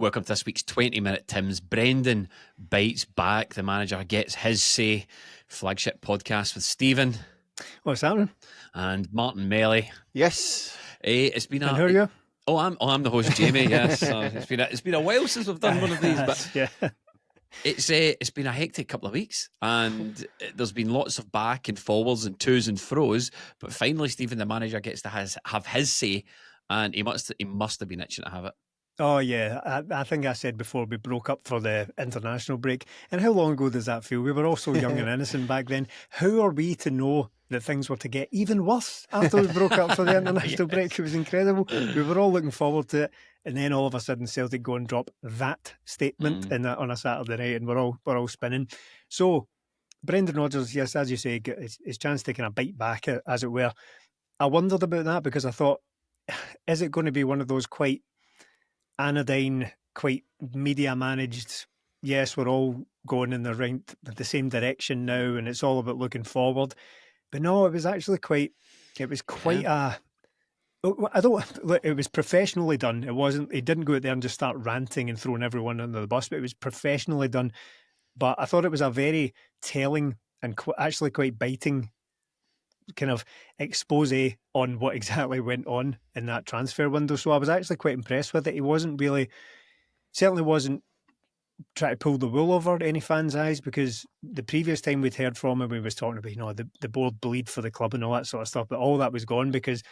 Welcome to this week's 20-minute Tim's. Brendan bites back. The manager gets his say. Flagship podcast with Stephen. What's happening? And Martin Melly. Yes. It's been and who are you? I'm the host, Jamie. Yes. It's been a while since we've done one of these, but yeah. It's been a hectic couple of weeks, and there's been lots of back and forwards and to's and fro's. But finally, Stephen, the manager, gets to have his say, and he must have been itching to have it. Oh, yeah. I think I said before we broke up for the international break. And how long ago does that feel? We were all so young and innocent back then. How are we to know that things were to get even worse after we broke up for the international break? It was incredible. We were all looking forward to it. And then all of a sudden Celtic go and drop that statement on a Saturday night, and we're all spinning. So Brendan Rodgers, yes, as you say, got his chance to kind of bite back, as it were. I wondered about that because I thought, is it going to be one of those quite anodyne, quite media managed, yes, we're all going in the same direction now and it's all about looking forward? But no, it was actually quite it was professionally done. It wasn't, he didn't go out there and just start ranting and throwing everyone under the bus, but it was professionally done. But I thought it was a very telling and actually quite biting kind of expose on what exactly went on in that transfer window. So I was actually quite impressed with it. He certainly wasn't trying to pull the wool over any fans' eyes, because the previous time we'd heard from him, we was talking about, the board bleed for the club and all that sort of stuff, but all that was gone, because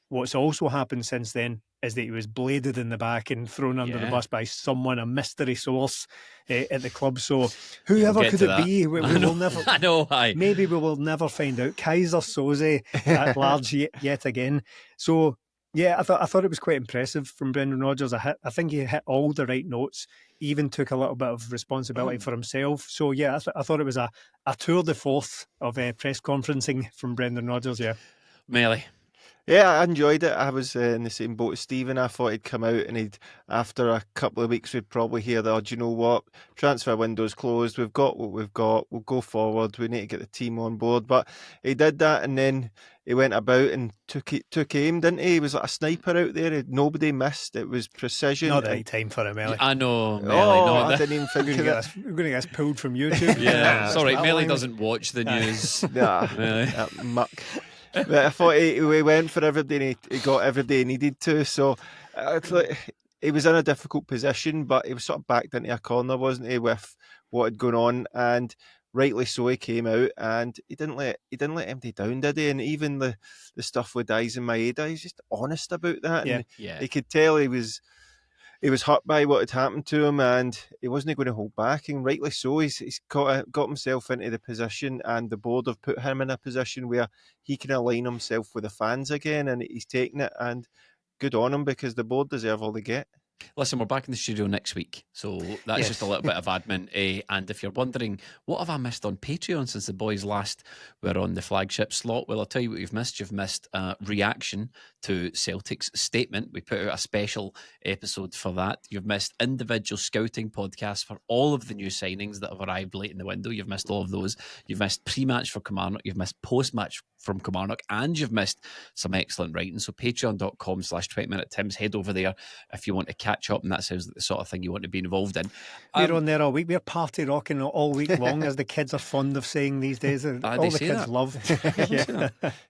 what's also happened since then is that he was bladed in the back and thrown under the bus by someone, a mystery source at the club. So whoever could it be? We will never. I know. Maybe we will never find out. Kaiser Soze at large yet again. So yeah, I thought it was quite impressive from Brendan Rodgers. I think he hit all the right notes. Even took a little bit of responsibility for himself. So yeah, I thought it was a tour de force of press conferencing from Brendan Rodgers. Yeah, Melly. Yeah, I enjoyed it. I was in the same boat as Stephen. I thought he'd come out and after a couple of weeks, we'd probably hear that, do you know what? Transfer window's closed. We've got what we've got. We'll go forward. We need to get the team on board. But he did that, and then he went about and took aim, didn't he? He was like a sniper out there. Nobody missed. It was precision. Not the right time for him, Melly. I know, Melly. I didn't even think of it. We're going to get us pulled from YouTube. Yeah, sorry, Melly doesn't watch the news. That muck. But I thought he went for everything. He got everything he needed to. So he was in a difficult position, but he was sort of backed into a corner, wasn't he, with what had gone on? And rightly so, he came out and he didn't let anybody down, did he? And even the stuff with Daizen and Maeda, he's just honest about that. And he could tell he was hurt by what had happened to him, and he wasn't going to hold back, and rightly so. He's got himself into the position, and the board have put him in a position where he can align himself with the fans again, and he's taking it, and good on him, because the board deserve all they get. Listen, we're back in the studio next week, so that's just a little bit of admin. And if you're wondering, what have I missed on Patreon since the boys last were on the flagship slot? Well, I'll tell you what you've missed. You've missed a reaction to Celtic's statement. We put out a special episode for that. You've missed individual scouting podcasts for all of the new signings that have arrived late in the window. You've missed all of those. You've missed pre-match for Kilmarnock. You've missed post-match from Kilmarnock, and you've missed some excellent writing. So patreon.com/20minute Tims, head over there if you want to catch up, and that sounds like the sort of thing you want to be involved in. We're on there all week. We're party rocking all week long, as the kids are fond of saying these days. All the kids love.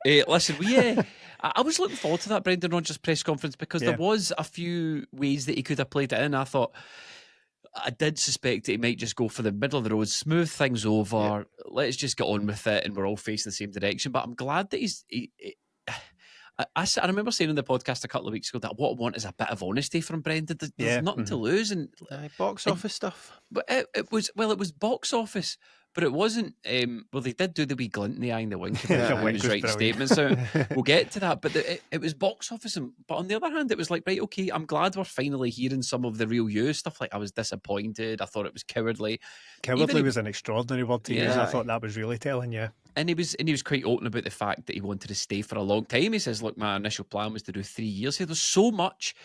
Listen, I was looking forward to that Brendan Rodgers press conference, because there was a few ways that he could have played it in. I did suspect that he might just go for the middle of the road, smooth things over, let's just get on with it, and we're all facing the same direction. But I'm glad that I remember saying on the podcast a couple of weeks ago that what I want is a bit of honesty from Brendan. There's nothing to lose. And box office stuff. But it was box office, but it wasn't. They did do the wee glint in the eye and the wink about when he was writing statements. So we'll get to that. But it was box office. But on the other hand, it was like, right, okay, I'm glad we're finally hearing some of the real you stuff. Like, I was disappointed. I thought it was cowardly. Cowardly was an extraordinary word to use. I thought that was really telling, And he was quite open about the fact that he wanted to stay for a long time. He says, look, my initial plan was to do 3 years here. There's so much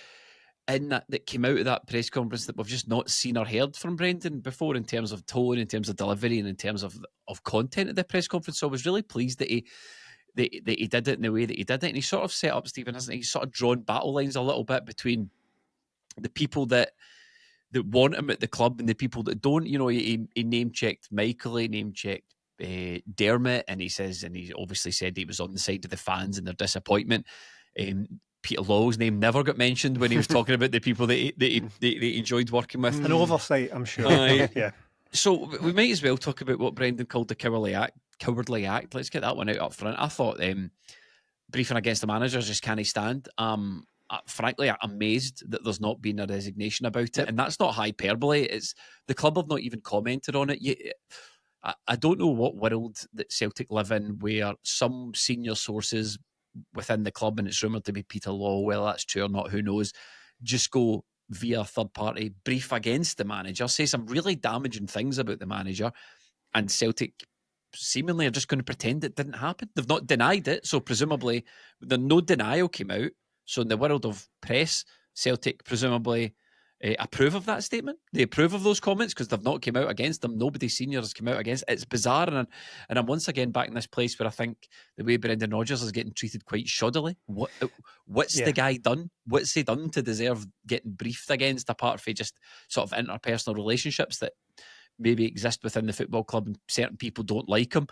in that came out of that press conference that we've just not seen or heard from Brendan before, in terms of tone, in terms of delivery, and in terms of content at the press conference. So I was really pleased that he did it in the way that he did it. And he sort of set up, Stephen, hasn't he? He's sort of drawn battle lines a little bit between the people that that want him at the club and the people that don't. You know, he name-checked Michael, he name-checked Dermot, and he obviously said he was on the side of the fans and their disappointment. Peter Lawwell's name never got mentioned when he was talking about the people that he enjoyed working with. An oversight, I'm sure. Yeah. So we might as well talk about what Brendan called the cowardly act. Let's get that one out up front. I thought briefing against the manager just can't stand. Frankly, I'm amazed that there's not been a resignation about it, and that's not hyperbole. It's the club have not even commented on it. I don't know what world that Celtic live in where some senior sources within the club, and it's rumoured to be Peter Law, whether that's true or not, who knows, just go via third party brief against the manager, say some really damaging things about the manager, and Celtic seemingly are just going to pretend it didn't happen. They've not denied it, so presumably no denial came out. So in the world of press, Celtic presumably approve of that statement. They approve of those comments because they've not come out against them. Nobody senior has come out against it. It's bizarre, and I'm once again back in this place where I think the way Brendan Rodgers is getting treated quite shoddily. What's the guy done? What's he done to deserve getting briefed against, apart from just sort of interpersonal relationships that maybe exist within the football club and certain people don't like him?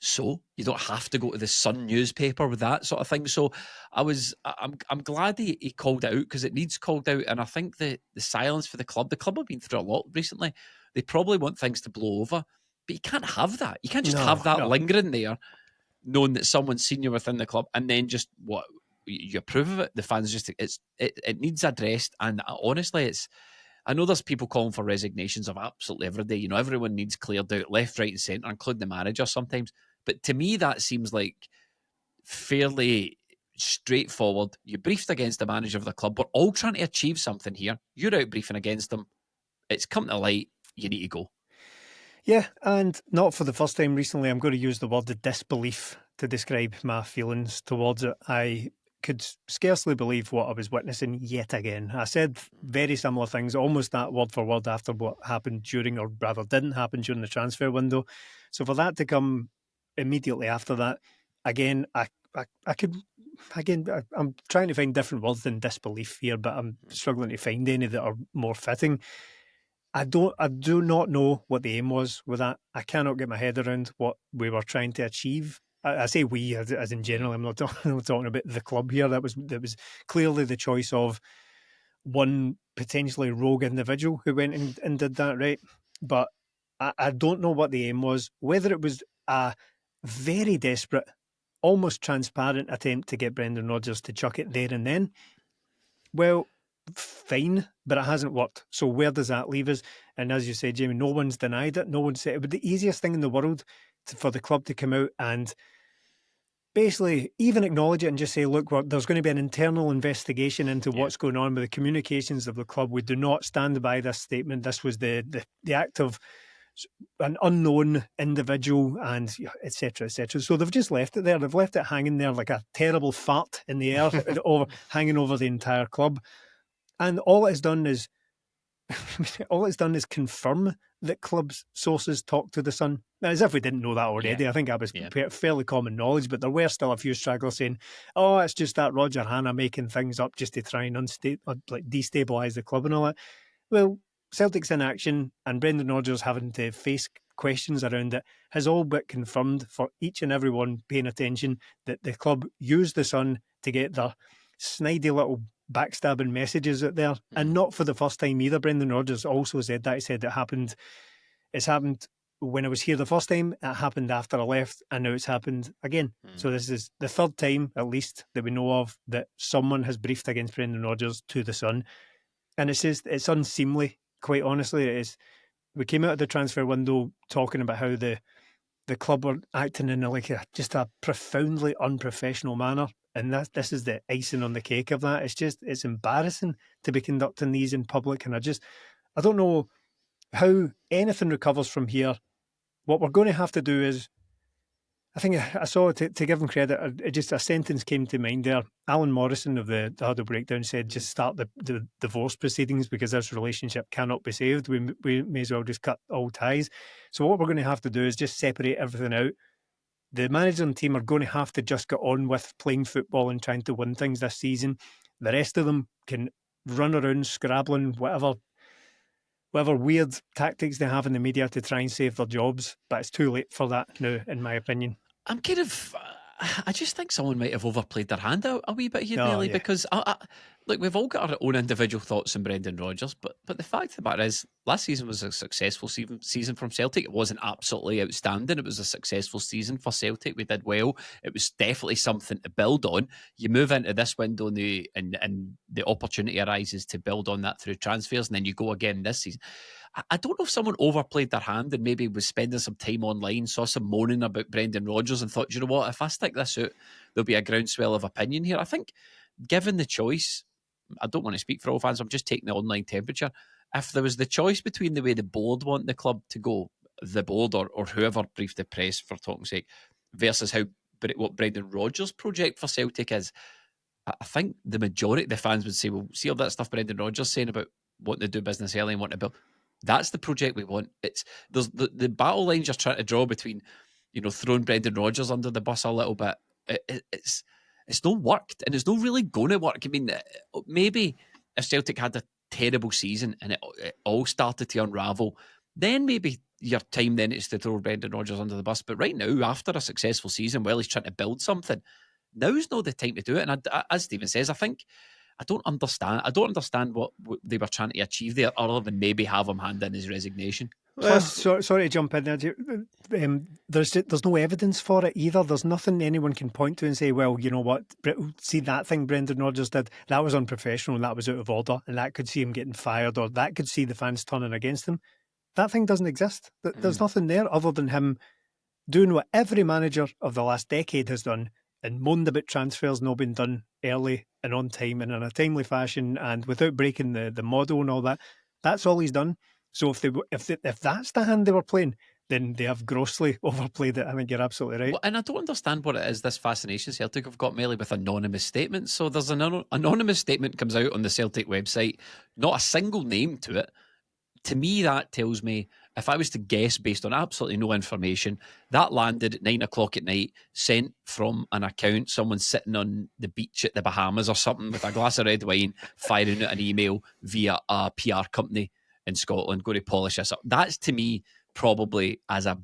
So you don't have to go to the Sun newspaper with that sort of thing. So I'm glad he called it out, because it needs called out. And I think the silence for the club have been through a lot recently. They probably want things to blow over, but you can't have that. You can't just have that lingering there, knowing that someone's senior within the club, and then just what you approve of it. The fans it needs addressed. And honestly, I know there's people calling for resignations of absolutely every day. You know, everyone needs cleared out left, right, and centre, including the manager sometimes. But to me, that seems like fairly straightforward. You briefed against the manager of the club. We're all trying to achieve something here. You're out briefing against them. It's come to light. You need to go. Yeah, and not for the first time recently, I'm going to use the word disbelief to describe my feelings towards it. I could scarcely believe what I was witnessing yet again. I said very similar things, almost that word for word after what happened during, or rather didn't happen during, the transfer window. So for that to come immediately after that, again, I could, again, I'm trying to find different words than disbelief here, but I'm struggling to find any that are more fitting. I do not know what the aim was with that. I cannot get my head around what we were trying to achieve. I say we as in general. I'm not talking about the club here. That was clearly the choice of one potentially rogue individual who went and did that, right? But I don't know what the aim was. Whether it was a very desperate, almost transparent attempt to get Brendan Rodgers to chuck it there and then, well, fine, but it hasn't worked. So where does that leave us? And as you said, Jamie, no one's denied it. No one said it would be the easiest thing in the world for the club to come out and basically even acknowledge it and just say, look, there's going to be an internal investigation into what's going on with the communications of the club. We do not stand by this statement. This was the act of an unknown individual, and etc., etc. So they've just left it there. They've left it hanging there like a terrible fart in the air, hanging over the entire club. And all it's done is confirm that club's sources talked to the Sun. Now, as if we didn't know that already. I think that was fairly common knowledge, but there were still a few stragglers saying, "Oh, it's just that Roger Hanna making things up just to try and destabilise the club and all that." Well, Celtic's inaction and Brendan Rodgers having to face questions around it has all but confirmed for each and everyone paying attention that the club used the Sun to get their snidey little backstabbing messages out there. And not for the first time either. Brendan Rodgers also said that. He said it's happened when I was here the first time, it happened after I left, and now it's happened again. So this is the third time, at least, that we know of that someone has briefed against Brendan Rodgers to the Sun. And it's unseemly. Quite honestly, it is. We came out of the transfer window talking about how the club were acting in just a profoundly unprofessional manner, and this is the icing on the cake of that. It's embarrassing to be conducting these in public, and I don't know how anything recovers from here. What we're going to have to do is, I think I saw, to give him credit, just a sentence came to mind there. Alan Morrison of the Huddle Breakdown said, just start the divorce proceedings because this relationship cannot be saved. We may as well just cut all ties. So what we're going to have to do is just separate everything out. The manager and team are going to have to just get on with playing football and trying to win things this season. The rest of them can run around scrabbling whatever whatever weird tactics they have in the media to try and save their jobs, but it's too late for that now, in my opinion. I'm kind of. I just think someone might have overplayed their hand out a wee bit here, Oh, Nelly, yeah. because look, we've all got our own individual thoughts on Brendan Rodgers, but the fact of the matter is, last season was a successful season from Celtic. It wasn't absolutely outstanding. It was a successful season for Celtic. We did well. It was definitely something to build on. You move into this window and the opportunity arises to build on that through transfers, and then you go again this season. I don't know if someone overplayed their hand and maybe was spending some time online, saw some moaning about Brendan Rodgers and thought, you know what, if I stick this out, there'll be a groundswell of opinion here. I think, given the choice, I don't want to speak for all fans, I'm just taking the online temperature. If there was the choice between the way the board want the club to go, the board or whoever briefed the press, for talking's sake, versus what Brendan Rodgers' project for Celtic is, I think the majority of the fans would say, well, see all that stuff Brendan Rodgers saying about wanting to do business early and wanting to build. That's the project we want. There's the battle lines you're trying to draw between, throwing Brendan Rodgers under the bus a little bit. It's not worked, and it's not really going to work. I mean, maybe if Celtic had a terrible season and it all started to unravel, then maybe your time then is to throw Brendan Rodgers under the bus. But right now, after a successful season, while he's trying to build something, now's not the time to do it. And as Stephen says, I don't understand what they were trying to achieve there, other than maybe have him hand in his resignation. Plus, sorry to jump in there. There's no evidence for it either. There's nothing anyone can point to and say, well, you know what? See that thing Brendan Rodgers did? That was unprofessional and that was out of order, and that could see him getting fired, or that could see the fans turning against him. That thing doesn't exist. There's nothing there other than him doing what every manager of the last decade has done, and moaned about transfers not being done early and on time and in a timely fashion and without breaking the model and all that. That's all he's done. So if that's the hand they were playing, then they have grossly overplayed it. I think you're absolutely right. Well, and I don't understand what it is, this fascination Celtic have got, Melly, with anonymous statements. So there's an anonymous statement comes out on the Celtic website, not a single name to it. To me, that tells me, if I was to guess based on absolutely no information, that landed at 9 o'clock at night, sent from an account, someone sitting on the beach at the Bahamas or something with a glass of red wine, firing out an email via a PR company in Scotland, go to polish this up. That's, to me, probably as a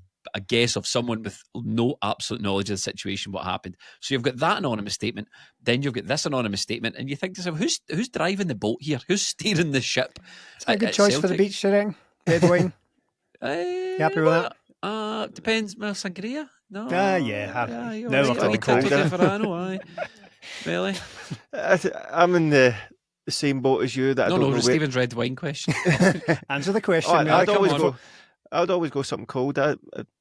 guess of someone with no absolute knowledge of the situation, what happened. So you've got that anonymous statement, then you've got this anonymous statement, and you think to yourself, who's driving the boat here? Who's steering the ship? It's a good choice for the beach, I think. Red wine. You happy with that? Depends. Well, sangria? No. Yeah. Now we're talking cold. Really? I'm in the same boat as you. That I don't know Stephen's red wine question. Answer the question. I'd always go something cold.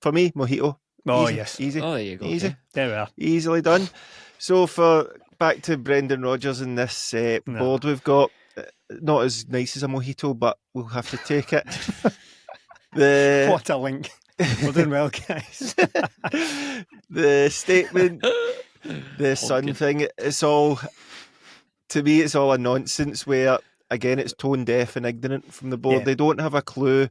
For me, mojito. Oh, easy, yes. Easy. Oh, there you go. Easy. Okay. There we are. Easily done. So back to Brendan Rodgers and this board we've got, not as nice as a mojito, but we'll have to take it. What a link. We're doing well, guys. The statement, the Sun thing, to me, it's all a nonsense where, again, it's tone deaf and ignorant from the board. Yeah. They don't have a clue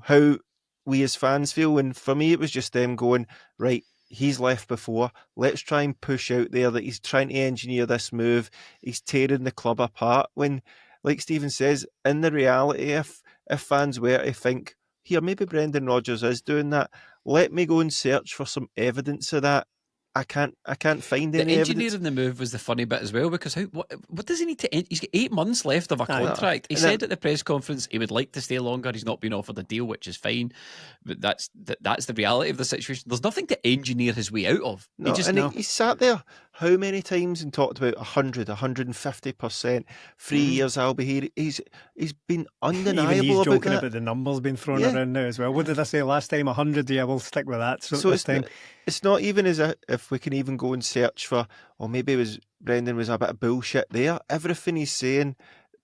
how we as fans feel. And for me, it was just them going, right, he's left before. Let's try and push out there that he's trying to engineer this move. He's tearing the club apart. When, like Stephen says, in the reality, if fans were to think, here, maybe Brendan Rodgers is doing that, let me go and search for some evidence of that. I can't find any evidence. The engineering the move was the funny bit as well, because what does he need to end? He's got 8 months left of a contract. He said at the press conference he would like to stay longer. He's not been offered a deal, which is fine, but that's the reality of the situation. There's nothing to engineer his way out of. He sat there how many times and talked about 100, 150%, 3 years I'll be here. He's been undeniable. Even he's joking about the numbers being thrown around now as well. What did I say last time? 100? Yeah, we'll stick with that. So this time. It's not even as if we can even go and search for, maybe Brendan was a bit of bullshit there. Everything he's saying,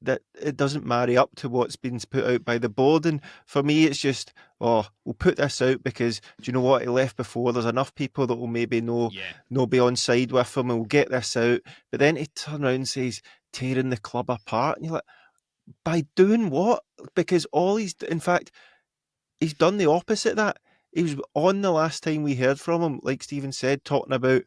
that it doesn't marry up to what's been put out by the board. And for me, it's just, we'll put this out because, do you know what, he left before. There's enough people that will maybe no be on side with him and we'll get this out. But then he turns around and says, tearing the club apart. And you're like, by doing what? Because he's done the opposite of that. He was on the last time we heard from him, like Stephen said, talking about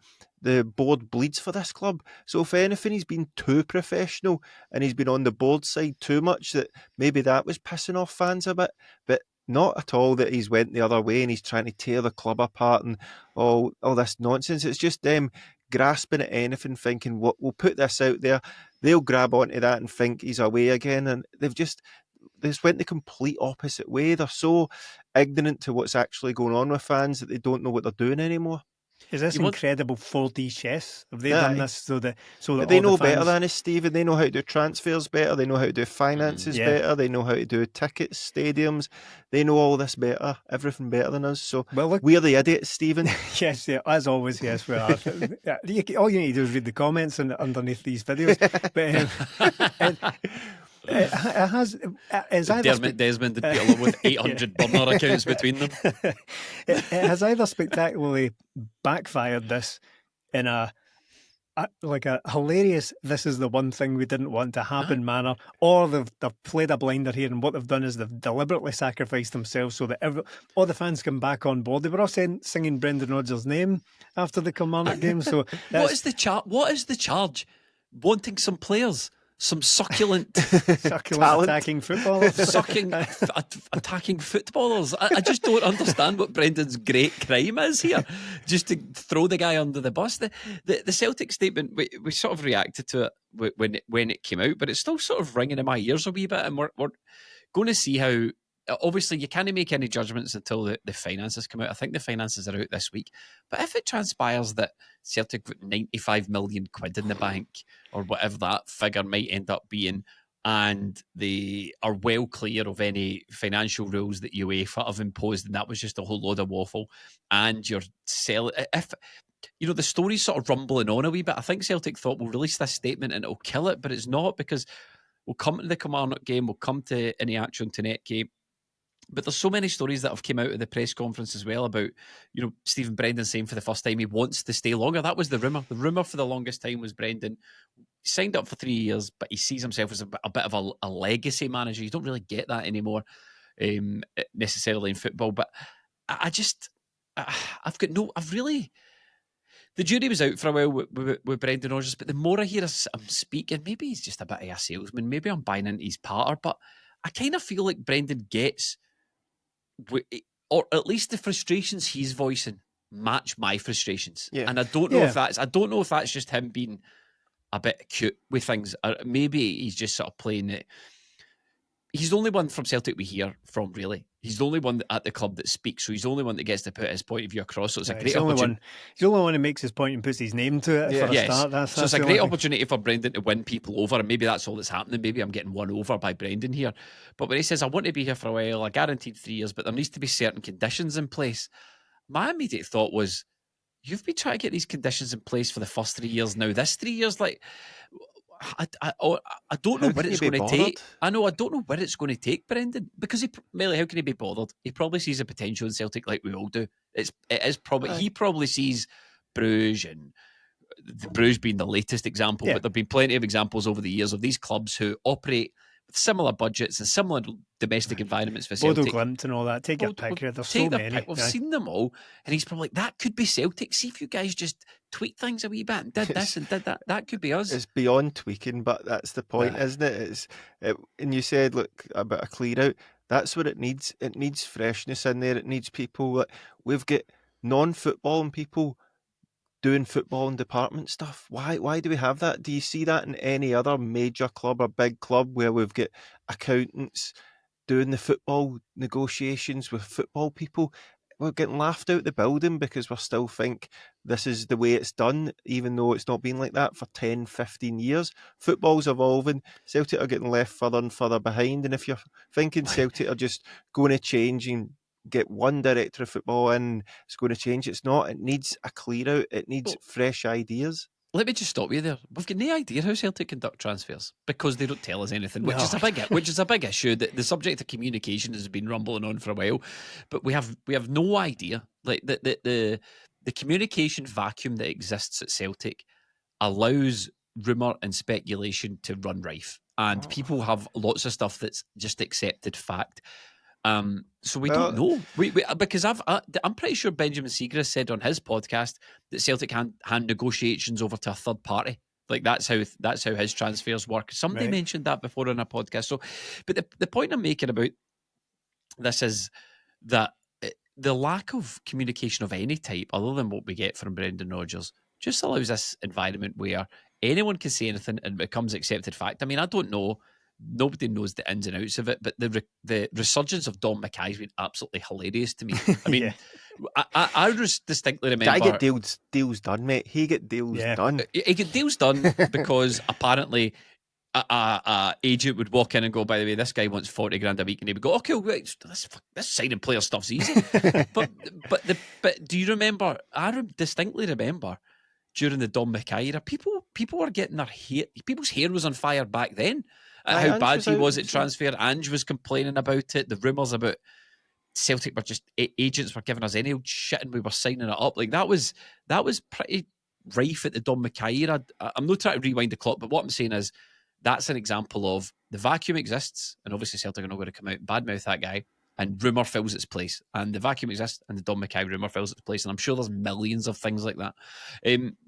the board bleeds for this club. So if anything, he's been too professional and he's been on the board side too much, that maybe that was pissing off fans a bit. But not at all that he's went the other way and he's trying to tear the club apart and all this nonsense. It's just them grasping at anything, thinking, "What, we'll put this out there." They'll grab onto that and think he's away again, and they just went the complete opposite way. They're so ignorant to what's actually going on with fans that they don't know what they're doing anymore. Is this incredible 4D chess? Have they Yeah. done this so that They all know the fans... better than us, Stephen. They know how to do transfers better. They know how to do finances better. They know how to do tickets, stadiums. They know all this better, everything better than us. So we're the idiots, Stephen. Yes, yeah, as always, yes, we are. All you need to do is read the comments underneath these videos. But it has Dermot Desmond and Peter with 800 burner accounts between them. It has either spectacularly backfired this in a hilarious, this is the one thing we didn't want to happen manner, or they've played a blinder here, and what they've done is they've deliberately sacrificed themselves so that all the fans come back on board. They were all singing Brendan Rodgers' name after the Kilmarnock game. So what is the charge? Wanting some players, some succulent attacking footballers. Attacking footballers. I just don't understand what Brendan's great crime is here. Just to throw the guy under the bus. The Celtic statement, we sort of reacted to it when it came out, but it's still sort of ringing in my ears a wee bit, and we're going to see how. Obviously, you can't make any judgments until the finances come out. I think the finances are out this week. But if it transpires that Celtic put 95 million quid in the bank, or whatever that figure might end up being, and they are well clear of any financial rules that UEFA have imposed, and that was just a whole load of waffle, and you're selling... If the story's sort of rumbling on a wee bit, I think Celtic thought, we'll release this statement and it'll kill it, but it's not, because we'll come to the Kilmarnock game, we'll come to IHEANACHO and Tounekti. But there's so many stories that have come out of the press conference as well about, Stephen Brendan saying for the first time he wants to stay longer. That was the rumour. The rumour for the longest time was Brendan signed up for 3 years, but he sees himself as a bit of a legacy manager. You don't really get that anymore, necessarily in football. But the jury was out for a while with Brendan Rodgers, but the more I hear him speaking, maybe he's just a bit of a salesman. Maybe I'm buying into his patter, but I kind of feel like Brendan gets... or at least the frustrations he's voicing match my frustrations, and I don't know if that's just him being a bit cute with things, or maybe he's just sort of playing it. He's the only one from Celtic we hear from, really. He's the only one at the club that speaks, so he's the only one that gets to put his point of view across. So it's a great opportunity. He's the only one who makes his point and puts his name to it for a start. So it's a great opportunity for Brendan to win people over, and maybe that's all that's happening. Maybe I'm getting won over by Brendan here. But when he says, I want to be here for a while, I guaranteed 3 years, but there needs to be certain conditions in place, my immediate thought was, you've been trying to get these conditions in place for the first 3 years now. This 3 years, I don't know where it's going to take. I don't know where it's going to take Brendan, because how can he be bothered? He probably sees a potential in Celtic like we all do. He probably sees Bruges, and the Bruges being the latest example, but there've been plenty of examples over the years of these clubs who operate with similar budgets and similar domestic environments for Celtic. Bodo Glimt and all that. Take your pick. There's so many. We've seen them all, and he's probably like, that could be Celtic. See if you guys just tweak things a wee bit and did this and did that. That could be us. It's beyond tweaking, but that's the point, isn't it? And you said, look, about a clear out. That's what it needs. It needs freshness in there. It needs people. We've got non-football and people doing football and department stuff. Why do we have that? Do you see that in any other major club or big club where we've got accountants doing the football negotiations with football people? We're getting laughed out the building because we still think this is the way it's done, even though it's not been like that for 10, 15 years. Football's evolving. Celtic are getting left further and further behind. And if you're thinking Celtic are just going to change and get one director of football in, it's going to change. It's not. It needs a clear out. It needs fresh ideas. Let me just stop you there. We've got no idea how Celtic conduct transfers because they don't tell us anything, which is a big issue. The subject of communication has been rumbling on for a while, but we have no idea. Like the communication vacuum that exists at Celtic allows rumour and speculation to run rife, and people have lots of stuff that's just accepted fact. So we don't know. Because I'm pretty sure Benjamin Seagrass said on his podcast that Celtic hand negotiations over to a third party. Like that's how his transfers work. Somebody mentioned that before on a podcast. So, but the point I'm making about this is that the lack of communication of any type, other than what we get from Brendan Rodgers, just allows this environment where anyone can say anything and it becomes accepted fact. I mean, I don't know. Nobody knows the ins and outs of it, but the resurgence of Dom Mackay has been absolutely hilarious to me. I mean, I just distinctly remember... I get deals done, mate. He get deals done. He get deals done because apparently a agent would walk in and go, by the way, this guy wants 40 grand a week, and he would go, okay, wait, this signing player stuff's easy. but do you remember? I distinctly remember during the Dom Mackay era, people were getting their hair. People's hair was on fire back then. How bad he was at transfer. Ange was complaining about it. The rumours about Celtic were just agents were giving us any old shit and we were signing it up. Like that was pretty rife at the Dom Mackay era. I'm not trying to rewind the clock, but what I'm saying is that's an example of the vacuum exists, and obviously Celtic are not going to come out and badmouth that guy, and rumour fills its place. And the vacuum exists and the Dom Mackay rumour fills its place, and I'm sure there's millions of things like that.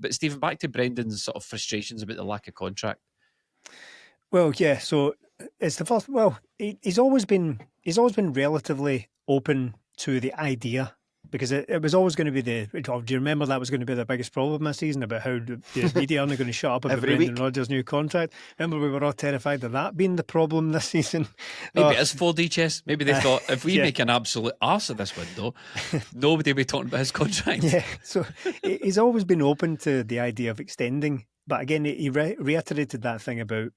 But Stephen, back to Brendan's sort of frustrations about the lack of contract. Well, yeah. So it's the first. Well, he's always been relatively open to the idea, because it was always going to be do you remember that was going to be the biggest problem this season about how the media aren't going to shut up about Brendan Rodgers' new contract? Remember, we were all terrified of that being the problem this season. Maybe it is 4D chess. Maybe they thought if we make an absolute arse of this window, nobody will be talking about his contract. Yeah. So he's always been open to the idea of extending, but again, he reiterated that thing about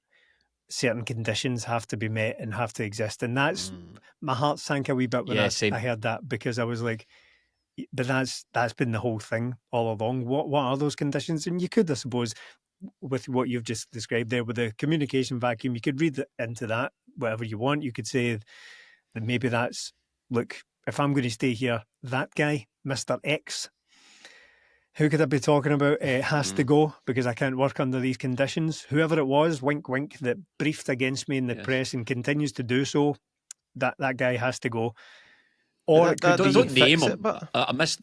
certain conditions have to be met and have to exist, and that's my heart sank a wee bit when I heard that, because I was like, but that's been the whole thing all along. What are those conditions? And you could, I suppose, with what you've just described there with the communication vacuum, you could read into that whatever you want. You could say that maybe that's, look, if I'm going to stay here, that guy, Mr. X, who could I be talking about, has to go because I can't work under these conditions. Whoever it was, wink, wink, that briefed against me in the press and continues to do so, that guy has to go. Or don't name him. I missed,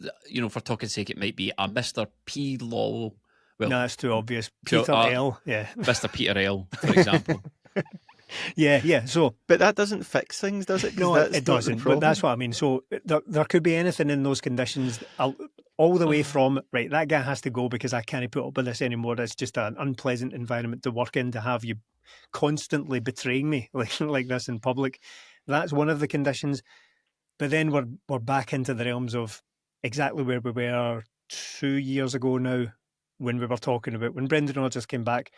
for talking sake, it might be a Mr. P. Law. Well, no, that's too obvious. Peter L. Yeah, Mr. Peter L. For example. Yeah. So, but that doesn't fix things, does it? No, it doesn't. But that's what I mean. So there could be anything in those conditions, all the way from right, that guy has to go because I can't put up with this anymore. It's just an unpleasant environment to work in, to have you constantly betraying me like this in public. That's one of the conditions. But then we're back into the realms of exactly where we were 2 years ago now, when we were talking about when Brendan Rodgers came back.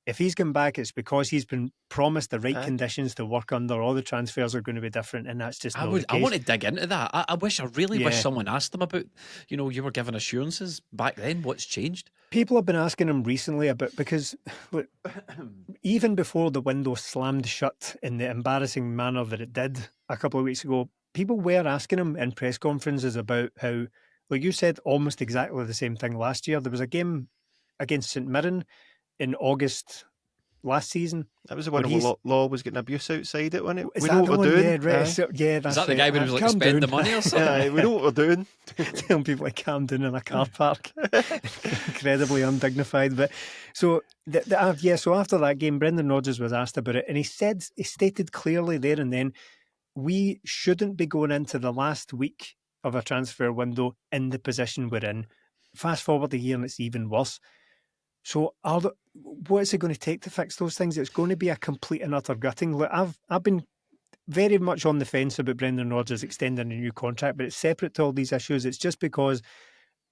If he's come back, it's because he's been promised the right conditions to work under. All the transfers are going to be different, and that's just not the case. I want to dig into that. I really wish someone asked him about, you were given assurances back then. What's changed? People have been asking him recently about, because look, even before the window slammed shut in the embarrassing manner that it did a couple of weeks ago, people were asking him in press conferences about how, like you said, almost exactly the same thing last year. There was a game against St Mirren in August last season. That was the one where Law was getting abuse outside it, wasn't it? We know what we're doing. Yeah, right. Yeah, that's the guy who was like, spend the money or something? Yeah, we know what we're doing. Telling people to calm down in a car park. Incredibly undignified. But so so after that game, Brendan Rodgers was asked about it, and he stated clearly there and then, we shouldn't be going into the last week of a transfer window in the position we're in. Fast forward a year and it's even worse. So what is it going to take to fix those things? It's going to be a complete and utter gutting. Look, I've been very much on the fence about Brendan Rodgers extending a new contract, but it's separate to all these issues. It's just because,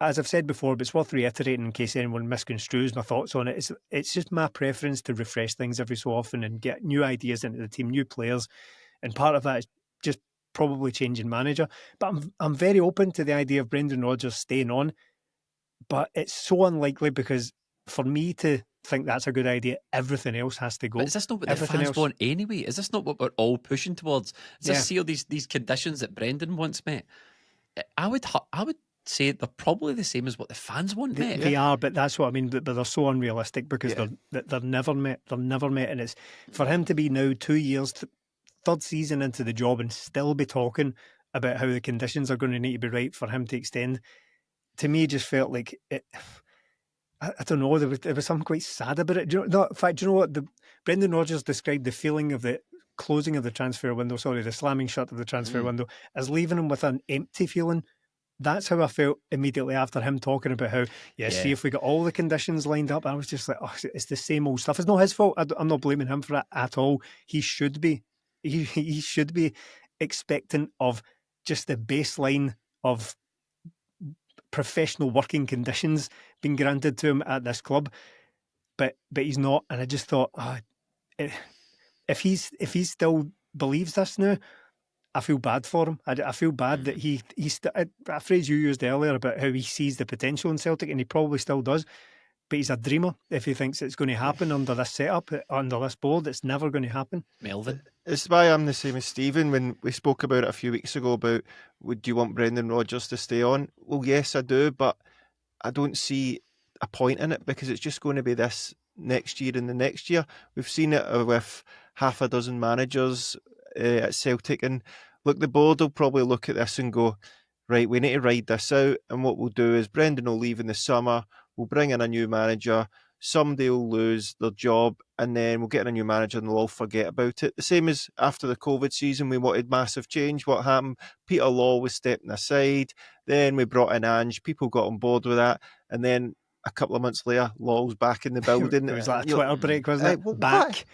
as I've said before, but it's worth reiterating in case anyone misconstrues my thoughts on it. It's just my preference to refresh things every so often and get new ideas into the team, new players. And part of that is just probably changing manager. But I'm very open to the idea of Brendan Rodgers staying on. But it's so unlikely, because for me to think that's a good idea, everything else has to go. But is this not what the fans want anyway? Is this not what we're all pushing towards? Is this see all these conditions that Brendan wants met? I would say they're probably the same as what the fans want met. They are, but that's what I mean. But they're so unrealistic, because they're never met. They're never met, and it's for him to be now 2 years, third season into the job and still be talking about how the conditions are going to need to be right for him to extend, to me just felt like it. I don't know, there was something quite sad about it. In fact, do you know what? Brendan Rodgers described the feeling of the closing of the transfer window, the slamming shut of the transfer window, as leaving him with an empty feeling. That's how I felt immediately after him talking about how, see if we got all the conditions lined up. I was just like, it's the same old stuff. It's not his fault. I'm not blaming him for it at all. He should be. He should be expectant of just the baseline of professional working conditions being granted to him at this club, but he's not. And I just thought, if he still believes this now, I feel bad for him. I feel bad that he's a phrase you used earlier about how he sees the potential in Celtic, and he probably still does. But he's a dreamer if he thinks it's going to happen under this setup, under this board. It's never going to happen. Melvin? It's why I'm the same as Stephen when we spoke about it a few weeks ago about would you want Brendan Rodgers to stay on? Well, yes, I do, but I don't see a point in it because it's just going to be this next year and the next year. We've seen it with half a dozen managers at Celtic, and look, the board will probably look at this and go, right, we need to ride this out, and what we'll do is Brendan will leave in the summer, we'll bring in a new manager, somebody will lose their job, and then we'll get in a new manager and they'll all forget about it. The same as after the COVID season, we wanted massive change. What happened? Peter Law was stepping aside, then we brought in Ange, people got on board with that, and then a couple of months later, Law was back in the building. It was like a Twitter break, wasn't it? Well, back.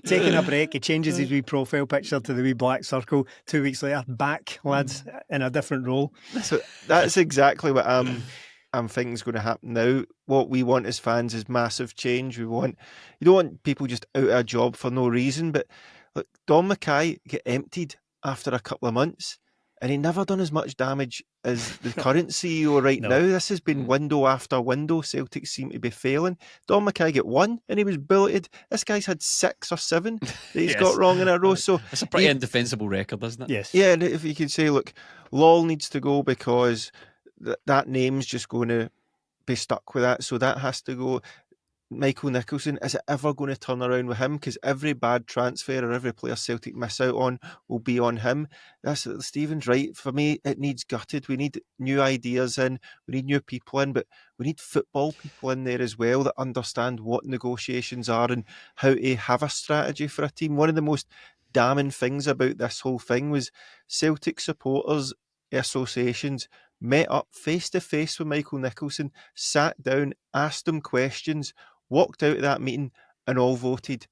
Taking a break, he changes his wee profile picture to the wee black circle. 2 weeks later, back, lads, in a different role. So that's exactly what I'm thinking is going to happen now. What we want as fans is massive change. You don't want people just out of a job for no reason. But look, Don Mackay get emptied after a couple of months, and he never done as much damage as the current CEO right now. This has been window after window. Celtic seem to be failing. Don Mackay get one, and he was bulleted. This guy's had 6 or 7 that he's got wrong in a row. So it's a pretty indefensible record, isn't it? Yes. Yeah, and if you could say, look, Law needs to go because that name's just going to be stuck with that, so that has to go. Michael Nicholson, is it ever going to turn around with him? Because every bad transfer or every player Celtic miss out on will be on him. That's Stephen's right. For me, it needs gutted. We need new ideas in. We need new people in, but we need football people in there as well that understand what negotiations are and how to have a strategy for a team. One of the most damning things about this whole thing was Celtic supporters associations met up face to face with Michael Nicholson, sat down, asked him questions, walked out of that meeting, and all voted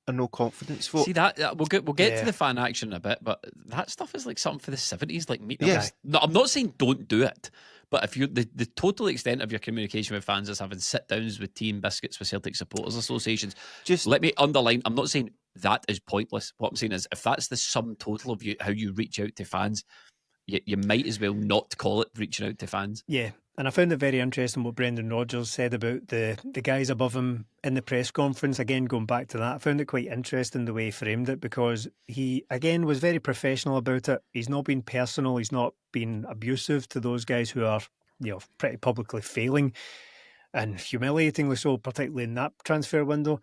a no confidence vote. See that we'll get to the fan action in a bit, but that stuff is like something for the 70s, like meeting. Yes. No, I'm not saying don't do it, but if you the total extent of your communication with fans is having sit downs with tea and biscuits with Celtic supporters associations, just let me underline, I'm not saying that is pointless. What I'm saying is if that's the sum total of how you reach out to fans, you might as well not call it reaching out to fans. Yeah, and I found it very interesting what Brendan Rodgers said about the guys above him in the press conference. Again, going back to that, I found it quite interesting the way he framed it, because he, again, was very professional about it. He's not been personal. He's not been abusive to those guys who are, pretty publicly failing, and humiliatingly so, particularly in that transfer window.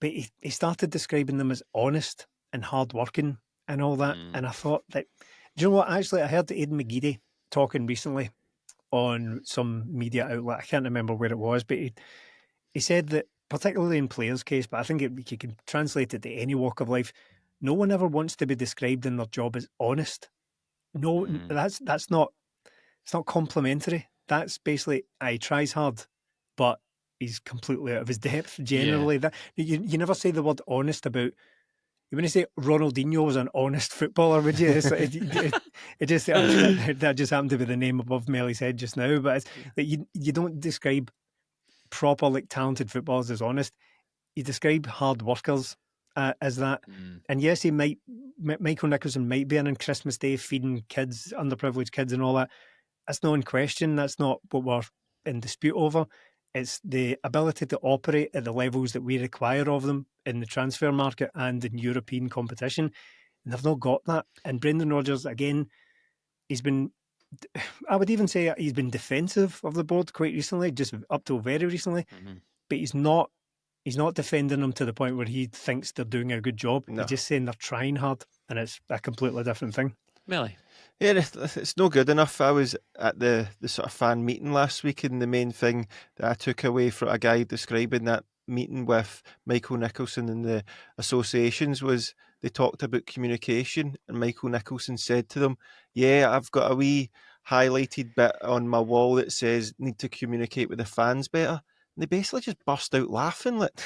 But he started describing them as honest and hardworking and all that. And I thought that, do you know what? Actually, I heard Aidan McGeady talking recently on some media outlet. I can't remember where it was, but he said that, particularly in players' case, but I think you can translate it to any walk of life, no one ever wants to be described in their job as honest. No, that's not, it's not complimentary. That's basically, he tries hard, but he's completely out of his depth generally. That you never say the word honest about. You wouldn't say Ronaldinho was an honest footballer, would you? It just that just happened to be the name above Melly's head just now. But it's, that you don't describe proper, talented footballers as honest. You describe hard workers as that. And yes, Michael Nicholson might be in on Christmas Day feeding kids, underprivileged kids, and all that. That's not in question. That's not what we're in dispute over. It's the ability to operate at the levels that we require of them in the transfer market and in European competition. And they've not got that. And Brendan Rodgers, again, I would even say he's been defensive of the board quite recently, just up till very recently. But he's not He's not defending them to the point where he thinks they're doing a good job. No. He's just saying they're trying hard, and it's a completely different thing. Really? Yeah, it's no good enough. I was at the sort of fan meeting last week, and the main thing that I took away from a guy describing that meeting with Michael Nicholson and the associations was they talked about communication, and Michael Nicholson said to them, "Yeah, I've got a wee highlighted bit on my wall that says need to communicate with the fans better." And they basically just burst out laughing, like,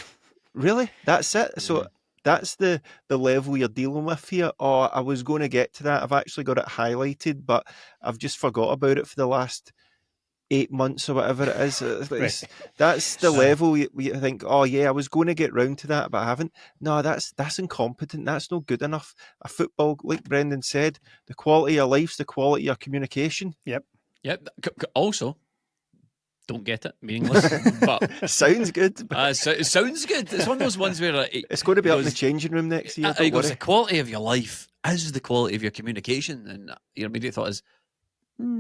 "Really? That's it?" So that's the level you're dealing with here. Oh, I was going to get to that. I've actually got it highlighted, but I've just forgot about it for the last 8 months or whatever it is. That's the level you think, oh yeah, I was going to get round to that, but I haven't. No, that's incompetent. That's not good enough. A football, like Brendan said, the quality of life's the quality of communication. Yep. Also, don't get it, meaningless, but sounds good. It sounds good. It's one of those ones where it's going to be up in the changing room next year. He goes, the quality of your life is the quality of your communication, and your immediate thought is,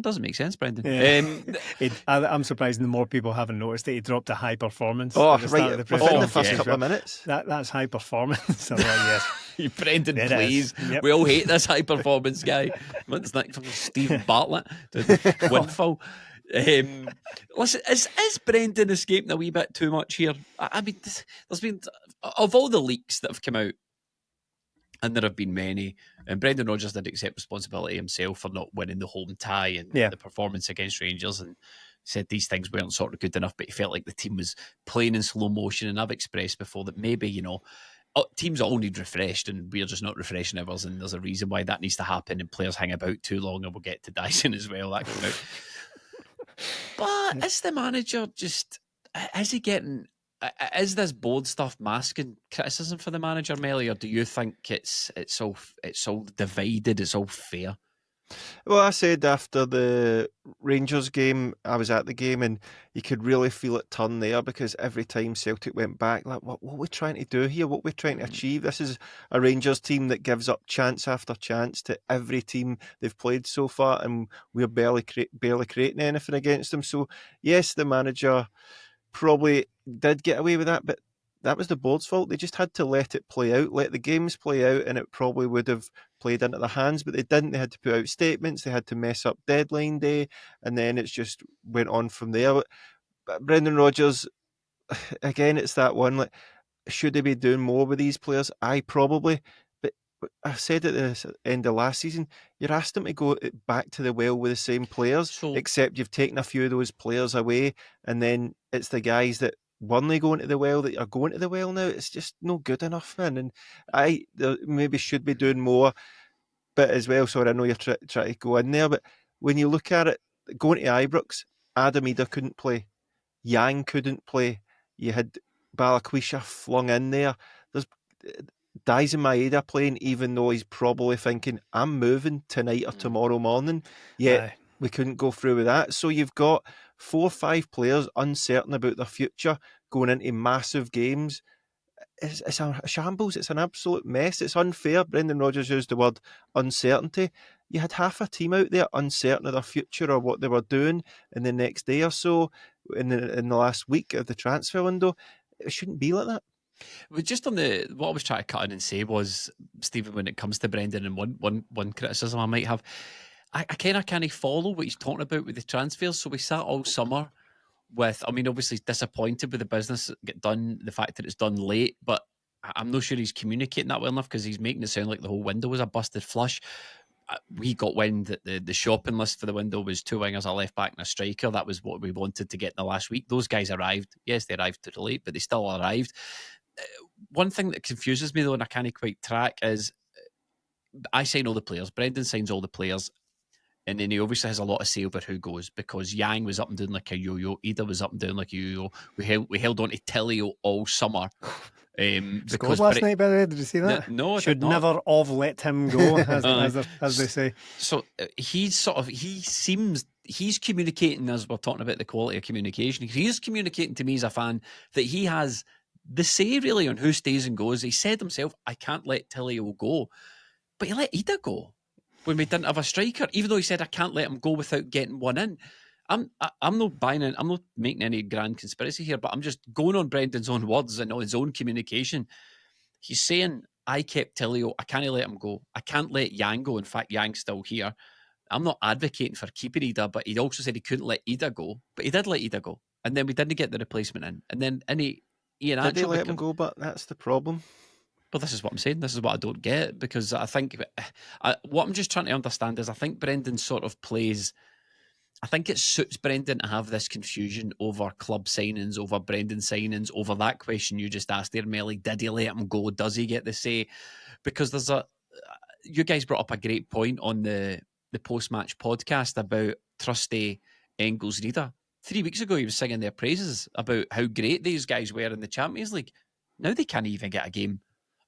doesn't make sense, Brendan. Yeah. I'm surprised the more people haven't noticed that he dropped a high performance. Oh, right, within the first couple of minutes. That's high performance. Like, yes. Brendan, please. Yep. We all hate this high performance guy. It's like from Steve Bartlett to Windfall. Listen, is Brendan escaping a wee bit too much here? I mean, there's been, of all the leaks that have come out, and there have been many, and Brendan Rodgers did accept responsibility himself for not winning the home tie and the performance against Rangers, and said these things weren't sort of good enough, but he felt like the team was playing in slow motion. And I've expressed before that maybe, teams all need refreshed, and we're just not refreshing ours, and there's a reason why that needs to happen, and players hang about too long, and we'll get to Daizen as well. That came out. But is the manager is he getting, is this board stuff masking criticism for the manager, Melly, or do you think it's all divided, it's all fair? Well, I said after the Rangers game, I was at the game, and you could really feel it turn there, because every time Celtic went back, like, what are we trying to do here? What are we trying to achieve? This is a Rangers team that gives up chance after chance to every team they've played so far, and we're barely creating anything against them. So, yes, the manager probably did get away with that, but that was the board's fault. They just had to let it play out, let the games play out, and it probably would have played into their hands, but they didn't. They had to put out statements, they had to mess up deadline day, and then it's just went on from there. But Brendan Rodgers, again, it's that one, like, should he be doing more with these players? Probably. But I said at the end of last season, you're asked him to go back to the well with the same players, except you've taken a few of those players away, and then it's the guys that weren't going to the well that are going to the well now. It's just no good enough, man. And there maybe should be doing more. But as well, sorry, I know you're trying to go in there, but when you look at it, going to Ibrox, Adam Ida couldn't play, Yang couldn't play, you had Balakwisha flung in there. There's Daizen Maeda playing, even though he's probably thinking, I'm moving tonight or tomorrow morning. Yet we couldn't go through with that. So you've got 4 or 5 players uncertain about their future going into massive games. It's a shambles. It's an absolute mess. It's unfair. Brendan Rodgers used the word uncertainty. You had half a team out there uncertain of their future or what they were doing in the next day or so in the last week of the transfer window. It shouldn't be like that. But just on what I was trying to cut in and say was, Stephen, when it comes to Brendan, and one criticism I might have, I kind of can't follow what he's talking about with the transfers. So we sat all summer with, I mean, obviously disappointed with the business get done, the fact that it's done late, but I'm not sure he's communicating that well enough, because he's making it sound like the whole window was a busted flush. We got wind that the shopping list for the window was 2 wingers, a left back and a striker. That was what we wanted to get in the last week. Those guys arrived. Yes, they arrived too late, but they still arrived. One thing that confuses me, though, and I can't quite track, is I sign all the players. Brendan signs all the players. And then he obviously has a lot of say over who goes, because Yang was up and down like a yo-yo. Ida was up and down like a yo-yo. We held on to Tilio all summer. Because last night, by the way, did you see that? No, I should did not. Never have let him go, as they say. So he's communicating, as we're talking about the quality of communication. He's communicating to me as a fan that he has the say really on who stays and goes. He said himself, I can't let Tilio go, but he let Ida go when we didn't have a striker, even though he said I can't let him go without getting one in. I'm not buying it. I'm not making any grand conspiracy here, but I'm just going on Brendan's own words and on his own communication. He's saying, I kept Tillio, I can't let him go. I can't let Yang go. In fact, Yang's still here. I'm not advocating for keeping Ida, but he also said he couldn't let Ida go. But he did let Ida go. And then we didn't get the replacement in. And then IHEANACHO... Did they let him go? But that's the problem. But this is what I'm saying. This is what I don't get, because I think what I'm just trying to understand is I think Brendan sort of plays. I think it suits Brendan to have this confusion over club signings, over Brendan signings, over that question you just asked there, Melly. Did he let him go? Does he get the say? Because there's you guys brought up a great point on the post-match podcast about trusty Engels Reader. 3 weeks ago, he was singing their praises about how great these guys were in the Champions League. Now they can't even get a game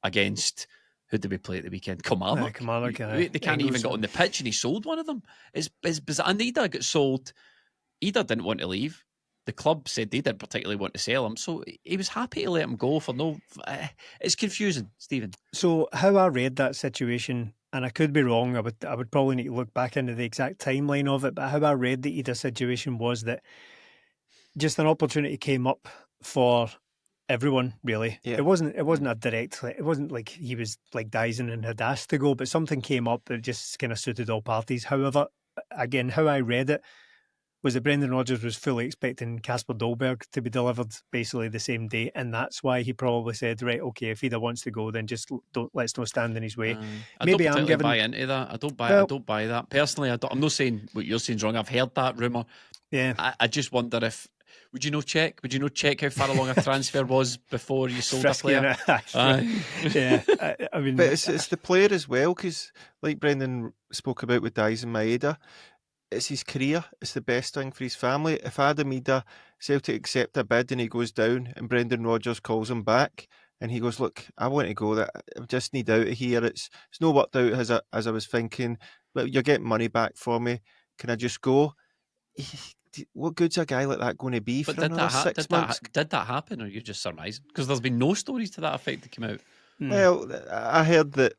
against, who did we play at the weekend? Kilmarnock. They can't even get on the pitch, and he sold one of them. It's bizarre. And Ida got sold. Ida didn't want to leave. The club said they didn't particularly want to sell him, so he was happy to let him go for no... It's confusing, Stephen. So how I read that situation, and I could be wrong, I would probably need to look back into the exact timeline of it, but how I read the Ida situation was that just an opportunity came up for everyone, really. Yeah. It wasn't a direct... It wasn't like he was like Daizen and had asked to go, but something came up that just kind of suited all parties. However, again, how I read it was that Brendan Rodgers was fully expecting Kasper Dolberg to be delivered basically the same day, and that's why he probably said, right, okay, if Ida wants to go, then just let's not stand in his way. I don't particularly buy into that. I don't buy that. Personally, I'm not saying what you're saying is wrong. I've heard that rumour. Yeah. I just wonder if... Would you not check how far along a transfer was before you sold a player? Yeah, I mean... But it's the player as well, because like Brendan spoke about with Daizen Maeda, it's his career. It's the best thing for his family. If Adam Ida, Celtic accept a bid and he goes down and Brendan Rodgers calls him back and he goes, look, I want to go. I just need out of here. It's not worked out as I was thinking, but you're getting money back for me. Can I just go? What good's a guy like that going to be for another 6 months? Did that happen, or are you just surmising? Because there's been no stories to that effect that came out. Well, I heard that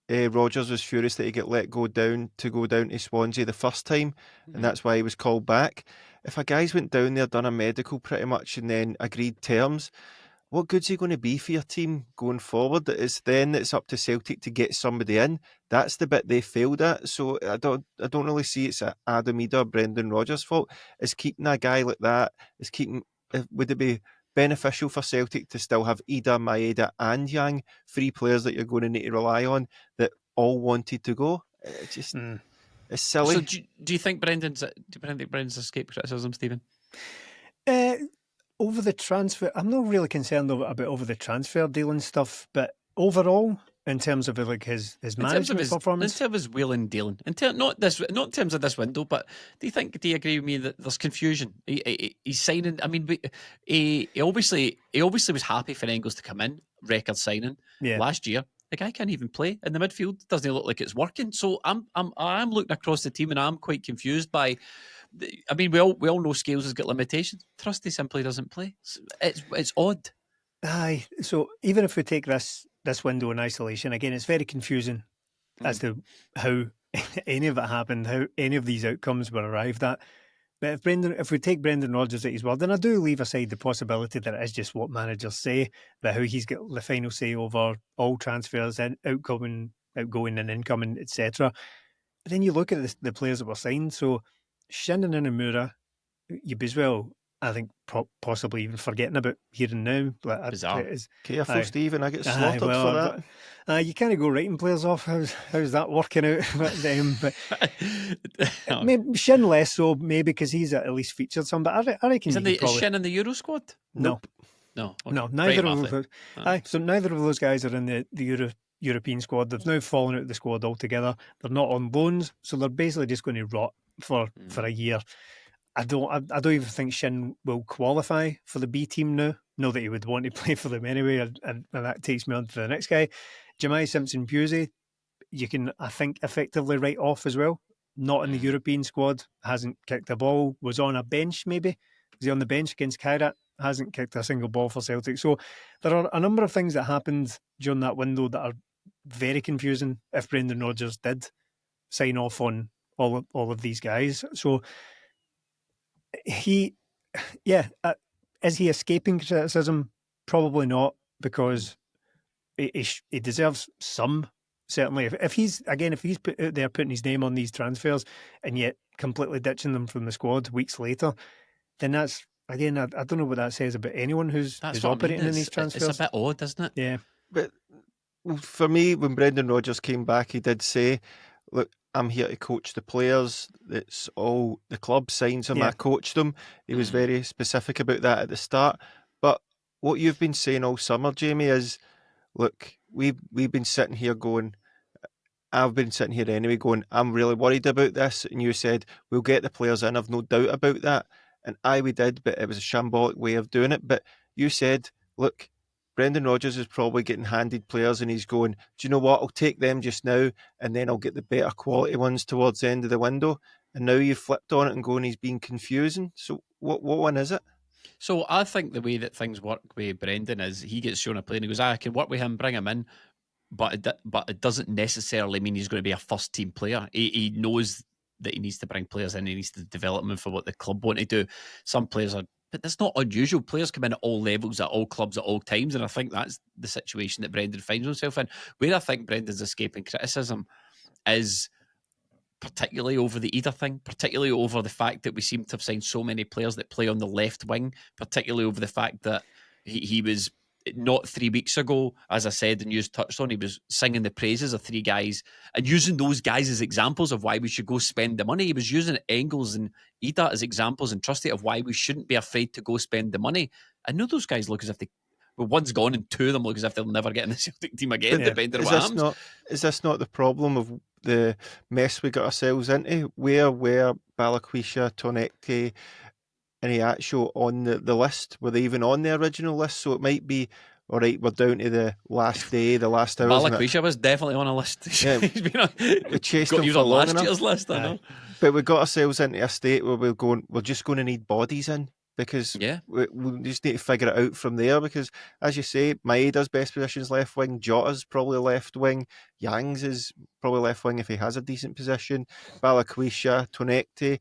Rodgers was furious that he got let go down to Swansea the first time, and that's why he was called back. If a guy's went down there, done a medical pretty much, and then agreed terms, what good's he going to be for your team going forward? It's up to Celtic to get somebody in. That's the bit they failed at. So I don't really see it's Adam Ida or Brendan Rodgers' fault. It's keeping a guy like that. Would it be beneficial for Celtic to still have Ida, Maeda and Yang, 3 players that you're going to need to rely on that all wanted to go? It's just it's silly. So do you think Brendan's escaped criticism, Stephen? Over the transfer, I'm not really concerned about over the transfer deal and stuff, but overall, in terms of like his management performance, in terms of his wheeling and dealing, not in terms of this window, but do you agree with me that there's confusion? He's signing. I mean, he obviously was happy for Engels to come in, record signing last year. The guy can't even play in the midfield. Doesn't look like it's working. So I'm looking across the team and I'm quite confused by. I mean, we all know Scales has got limitations. Trusty simply doesn't play. It's odd. Aye. So even if we take this window in isolation, again, it's very confusing as to how any of it happened, how any of these outcomes were arrived at. But if we take Brendan Rodgers at his word, then I do leave aside the possibility that it is just what managers say, but how he's got the final say over all transfers and outgoing and incoming, etc. But then you look at the players that were signed. So Shinnon and Amura, you'd be as well, I think, possibly even forgetting about here and now. Bizarre. Careful, Stephen, I get slaughtered for that. You can't go writing players off. How's that working out? But maybe Shin less so, maybe because he's at least featured some. But I reckon is Shin in the Euro squad? No. Okay. No, neither of those. So neither of those guys are in the European squad. They've now fallen out of the squad altogether. They're not on loans, so they're basically just going to rot for a year. I don't even think Shin will qualify for the B team now. Know that he would want to play for them anyway, and that takes me on to the next guy, Jemai Simpson-Pusey. You can, I think, effectively write off as well. Not in the European squad, hasn't kicked a ball. Was on a bench maybe. Was he on the bench against Kairat? Hasn't kicked a single ball for Celtic. So there are a number of things that happened during that window that are very confusing. If Brendan Rodgers did sign off on all of these guys, so. Is he escaping criticism? Probably not, because he deserves some. Certainly, if he's put out there putting his name on these transfers and yet completely ditching them from the squad weeks later, then that's, again, I don't know what that says about anyone who's operating in these transfers. It's a bit odd, isn't it? Yeah. But for me, when Brendan Rodgers came back, he did say, look, I'm here to coach the players. It's all the club signs him. I coach them. He was very specific about that at the start. But what you've been saying all summer, Jamie, is, look, we've been sitting here going, I've been sitting here anyway going, I'm really worried about this. And you said, we'll get the players in. I've no doubt about that. And we did, but it was a shambolic way of doing it. But you said, look, Brendan Rodgers is probably getting handed players and he's going, do you know what? I'll take them just now and then I'll get the better quality ones towards the end of the window. And now you've flipped on it and going, he's been confusing. So what one is it? So I think the way that things work with Brendan is he gets shown a play and he goes, I can work with him, bring him in. But it doesn't necessarily mean he's going to be a first team player. He knows that he needs to bring players in. He needs to develop them for what the club want to do. Some players are, but that's not unusual. Players come in at all levels, at all clubs, at all times. And I think that's the situation that Brendan finds himself in. Where I think Brendan's escaping criticism is particularly over the IDAH thing, particularly over the fact that we seem to have signed so many players that play on the left wing, particularly over the fact that he was not 3 weeks ago, as I said and you touched on, he was singing the praises of 3 guys and using those guys as examples of why we should go spend the money. He was using Engels and IDAH as examples and Trusty of why we shouldn't be afraid to go spend the money. I know those guys look as if one's gone and 2 of them look as if they'll never get in the Celtic team again, depending on what happens. Is this not the problem of the mess we got ourselves into? Where were Backfired, Tounekti and IHEANACHO on the list? Were they even on the original list? So it might be, all right, we're down to the last day, the last hours. Backfired was definitely on a list. Yeah, He's been on, we chased him he was for on long last enough. year's list, I know. But we got ourselves into a state where we're just going to need bodies in, because we just need to figure it out from there. Because, as you say, Maeda's best position is left wing, Jota's probably left wing, Yang's is probably left wing if he has a decent position, Backfired, Tounekti,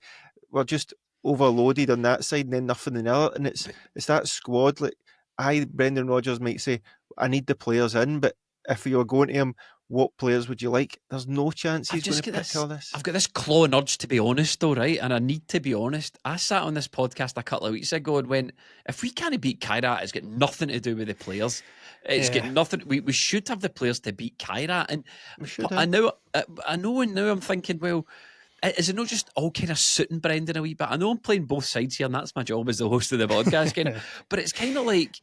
we're just overloaded on that side and then nothing in the other. And it's that squad. Like, Brendan Rodgers might say, I need the players in, but if you were going to him, what players would you like? There's no chance he's going to pick all this. I've got this clawing urge to be honest, though, right? And I need to be honest. I sat on this podcast a couple of weeks ago and went, if we can't beat Kairat, it's got nothing to do with the players. It's got nothing. We should have the players to beat Kairat. And I know, and now I'm thinking, well, is it not just all kind of suiting Brendan a wee bit? I know I'm playing both sides here, and that's my job as the host of the podcast. But it's kind of like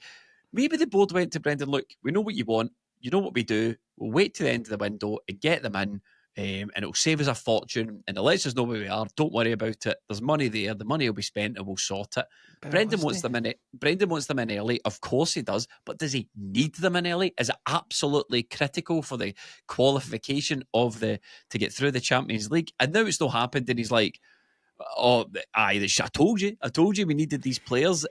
maybe the board went to Brendan, look, we know what you want. You know what we do. We'll wait to the end of the window and get them in, and it'll save us a fortune, and it lets us know where we are. Don't worry about it. There's money there. The money will be spent, and we'll sort it. Brendan wants them in. Brendan wants them in early. Of course he does. But does he need them in early? Is it absolutely critical for the qualification of to get through the Champions League? And now it's not happened, and he's like, "Oh, I told you we needed these players."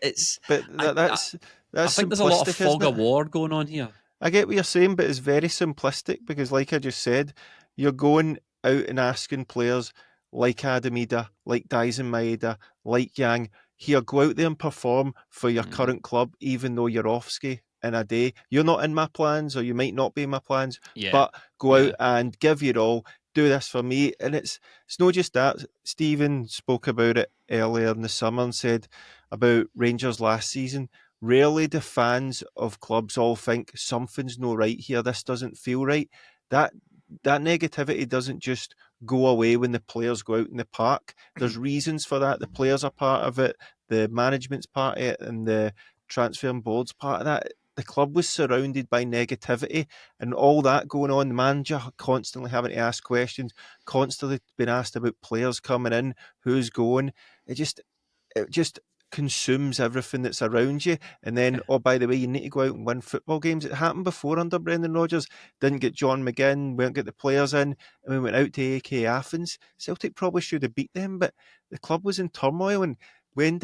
But that's I think there's a lot of fog of war going on here. I get what you're saying, but it's very simplistic because, like I just said, you're going out and asking players like Adam IDAH, like Daizen Maeda, like Yang, here, go out there and perform for your current club, even though you're off ski in a day. You're not in my plans, or you might not be in my plans, but go out and give your all. Do this for me. And it's not just that. Stephen spoke about it earlier in the summer and said about Rangers last season. Rarely do fans of clubs all think something's no right here, this doesn't feel right. That negativity doesn't just go away when the players go out in the park. There's reasons for that. The players are part of it, the management's part of it, and the transfer and board's part of that. The club was surrounded by negativity and all that going on. The manager constantly having to ask questions, constantly being asked about players coming in, who's going. It just consumes everything that's around you. And then, oh, by the way, you need to go out and win football games. It happened before under Brendan Rodgers. Didn't get John McGinn, won't get the players in, and we went out to AK Athens. Celtic probably should have beat them, but the club was in turmoil. And when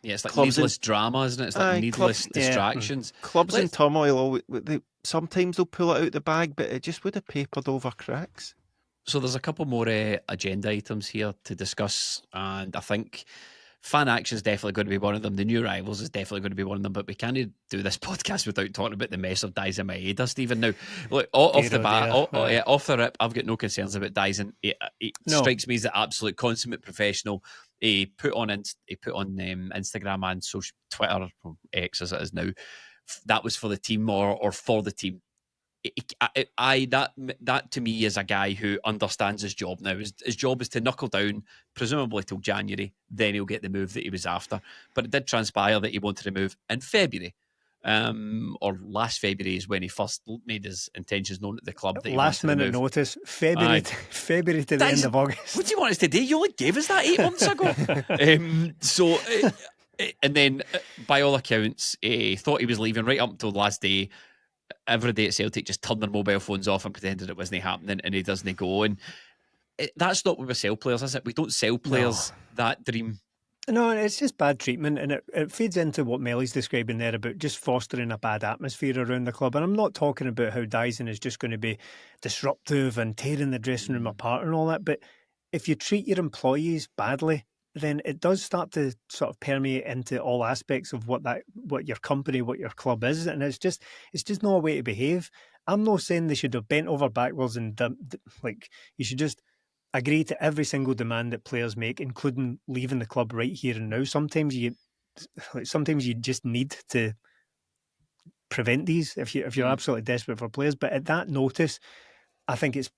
it's like needless drama, isn't it? It's like needless distractions. Clubs in turmoil, sometimes they'll pull it out the bag, but it just would have papered over cracks. So there's a couple more agenda items here to discuss, and I think fan action is definitely going to be one of them. The new rivals is definitely going to be one of them. But we can't do this podcast without talking about the mess of Daizen Maeda, Stephen. Now, look, off the bat, off the rip, I've got no concerns about Daizen. He strikes me as the absolute consummate professional. He put on Instagram and social Twitter, or X as it is now, that was for the team or for the team. That to me is a guy who understands his job now. His job is to knuckle down, presumably till January. Then he'll get the move that he was after. But it did transpire that he wanted to move in February, or last February is when he first made his intentions known at the club. That last minute notice, February to the end of August. What do you want us to do? You only gave us that 8 months ago. And then, by all accounts, he thought he was leaving right up until the last day. Every day at Celtic, just turned their mobile phones off and pretended it wasn't happening, and he doesn't go. And that's not what we sell players, is it? We don't sell players that dream. No, it's just bad treatment, and it feeds into what Melly's describing there about just fostering a bad atmosphere around the club. And I'm not talking about how Daizen is just going to be disruptive and tearing the dressing room apart and all that, but if you treat your employees badly, then it does start to sort of permeate into all aspects of what your company, what your club is, and it's just not a way to behave. I'm not saying they should have bent over backwards and you should just agree to every single demand that players make, including leaving the club right here and now. Sometimes you just need to prevent these if you're absolutely desperate for players. But at that notice, I think it's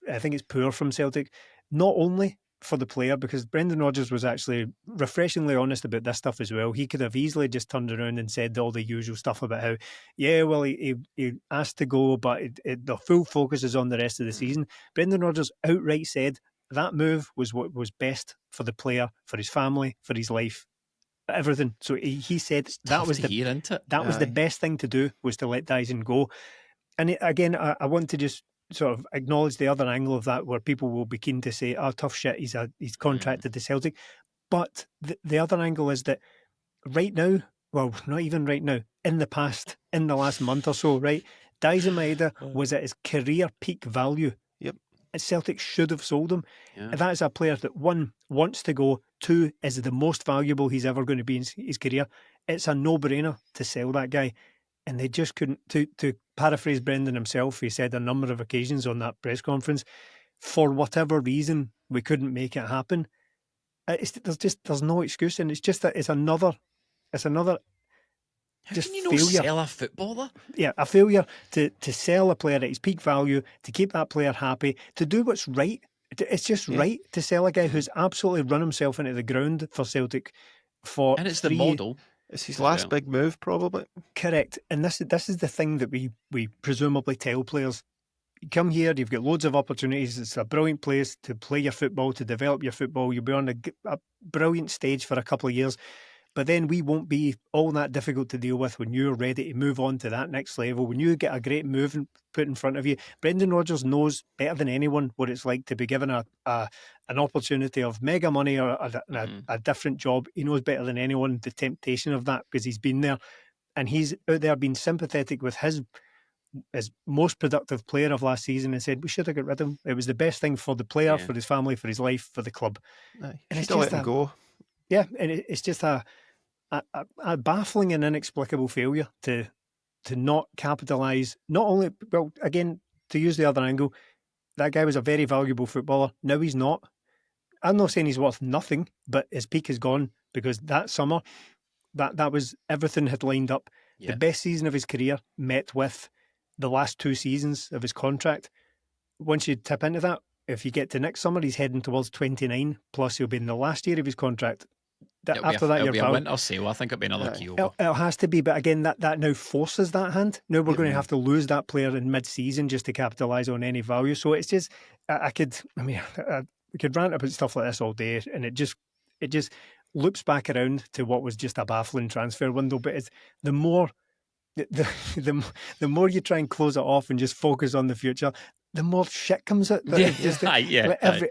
poor from Celtic, not only for the player, because Brendan Rodgers was actually refreshingly honest about this stuff as well. He could have easily just turned around and said all the usual stuff about how, he asked to go, but the full focus is on the rest of the season. Brendan Rodgers outright said that move was what was best for the player, for his family, for his life, everything. So he said that was the best thing to do, was to let Daizen go. And again, I want to just sort of acknowledge the other angle of that, where people will be keen to say, "Oh, tough shit, he's contracted to Celtic." But the other angle is that right now, well, not even right now, in the last month or so, right, Daizen Maeda was at his career peak value. Yep. Celtic should have sold him. Yeah. That is a player that, one, wants to go, two, is the most valuable he's ever going to be in his career. It's a no-brainer to sell that guy. And they just couldn't. To paraphrase Brendan himself, he said on a number of occasions on that press conference, for whatever reason, we couldn't make it happen. There's no excuse, and it's just that it's another just How can you not failure. sell a footballer? Yeah, a failure to sell a player at his peak value, to keep that player happy, to do what's right. It's just right to sell a guy who's absolutely run himself into the ground for Celtic for. And it's the model. It's his last big move, probably. Correct. And this is the thing that we presumably tell players. You come here, you've got loads of opportunities. It's a brilliant place to play your football, to develop your football. You'll be on a brilliant stage for a couple of years. But then we won't be all that difficult to deal with when you're ready to move on to that next level. When you get a great move put in front of you, Brendan Rodgers knows better than anyone what it's like to be given an opportunity of mega money or a different job. He knows better than anyone the temptation of that, because he's been there, and he's out there being sympathetic with his most productive player of last season and said we should have got rid of him. It was the best thing for the player, for his family, for his life, for the club. And it's just let him go. Yeah, and it's just a baffling and inexplicable failure to not capitalise. Not only, well, again, to use the other angle, that guy was a very valuable footballer. Now he's not. I'm not saying he's worth nothing, but his peak is gone, because that summer, that was, everything had lined up. Yeah. The best season of his career met with the last 2 seasons of his contract. Once you tip into that, if you get to next summer, he's heading towards 29, plus he'll be in the last year of his contract. It'll be a winter sale. I think it'll be another key over. It has to be, but again, that now forces that hand. Now we're going to have to lose that player in mid-season just to capitalise on any value. So it's just, we could rant about stuff like this all day, and it just loops back around to what was just a baffling transfer window. But it's the more you try and close it off and just focus on the future, the more shit comes out.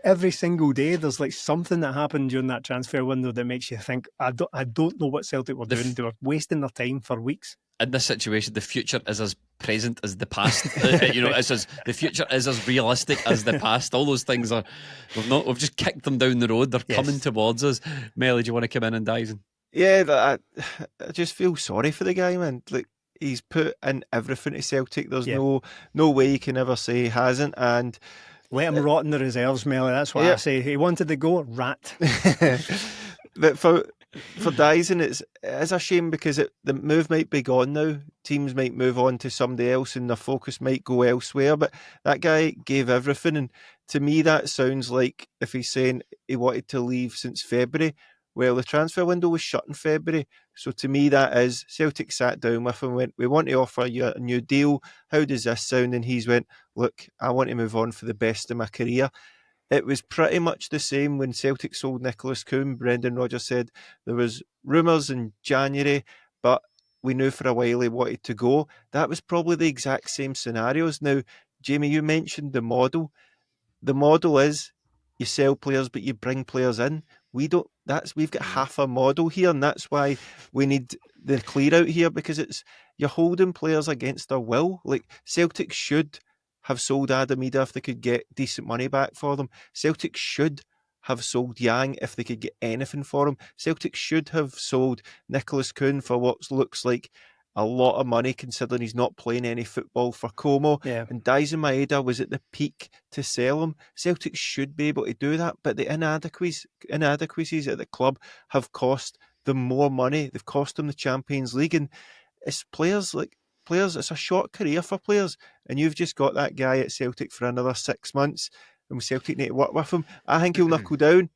Every single day, there's like something that happened during that transfer window that makes you think, I don't know what Celtic were doing. They were wasting their time for weeks. in this situation, the future is as present as the past. The future is as realistic as the past. All those things are, we've just kicked them down the road. They're coming towards us. Melly, do you want to come in and Daizen? Yeah, I just feel sorry for the guy, man. Like, he's put in everything to Celtic. There's no way you can ever say he hasn't. And let him rot in the reserves, Melly. That's what I say. He wanted to go, rat. But for Daizen, it is a shame because the move might be gone now. Teams might move on to somebody else and their focus might go elsewhere. But that guy gave everything. And to me, that sounds like if he's saying he wanted to leave since February, well, the transfer window was shut in February. So to me, that is, Celtic sat down with him and went, we want to offer you a new deal. How does this sound? And he's went, look, I want to move on for the best of my career. It was pretty much the same when Celtic sold Nicholas Coombe. Brendan Rodgers said there was rumours in January, but we knew for a while he wanted to go. That was probably the exact same scenarios. Now, Jamie, you mentioned the model. The model is you sell players, but you bring players in. We've got half a model here, and that's why we need the clear out here, because you're holding players against their will. Like, Celtic should have sold Adam Maeda if they could get decent money back for them. Celtic should have sold Yang if they could get anything for him. Celtic should have sold Nicholas Coombe for what looks like a lot of money, considering he's not playing any football for Como. Yeah. And Daizen Maeda was at the peak to sell him. Celtic should be able to do that, but the inadequacies at the club have cost them more money. They've cost them the Champions League, and it's players. It's a short career for players, and you've just got that guy at Celtic for another 6 months, and Celtic need to work with him. I think he'll knuckle down.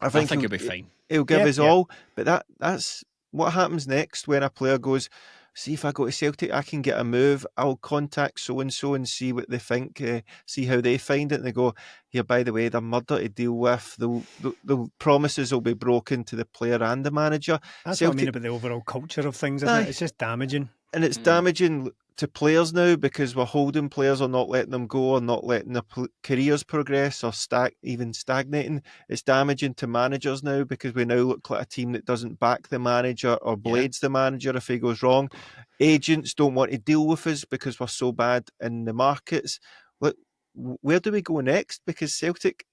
I think he'll be fine. He'll give his all, but that's what happens next when a player goes, see, if I go to Celtic, I can get a move. I'll contact so-and-so and see what they think, see how they find it. And they go, here, by the way, they're murder to deal with. The promises will be broken to the player and the manager. That's Celtic, what I mean about the overall culture of things, isn't it? It's just damaging. And it's damaging to players now because we're holding players or not letting them go or not letting their careers progress or even stagnating. It's damaging to managers now because we now look like a team that doesn't back the manager or blades the manager if he goes wrong. Agents don't want to deal with us because we're so bad in the markets. Look, where do we go next? Because Celtic,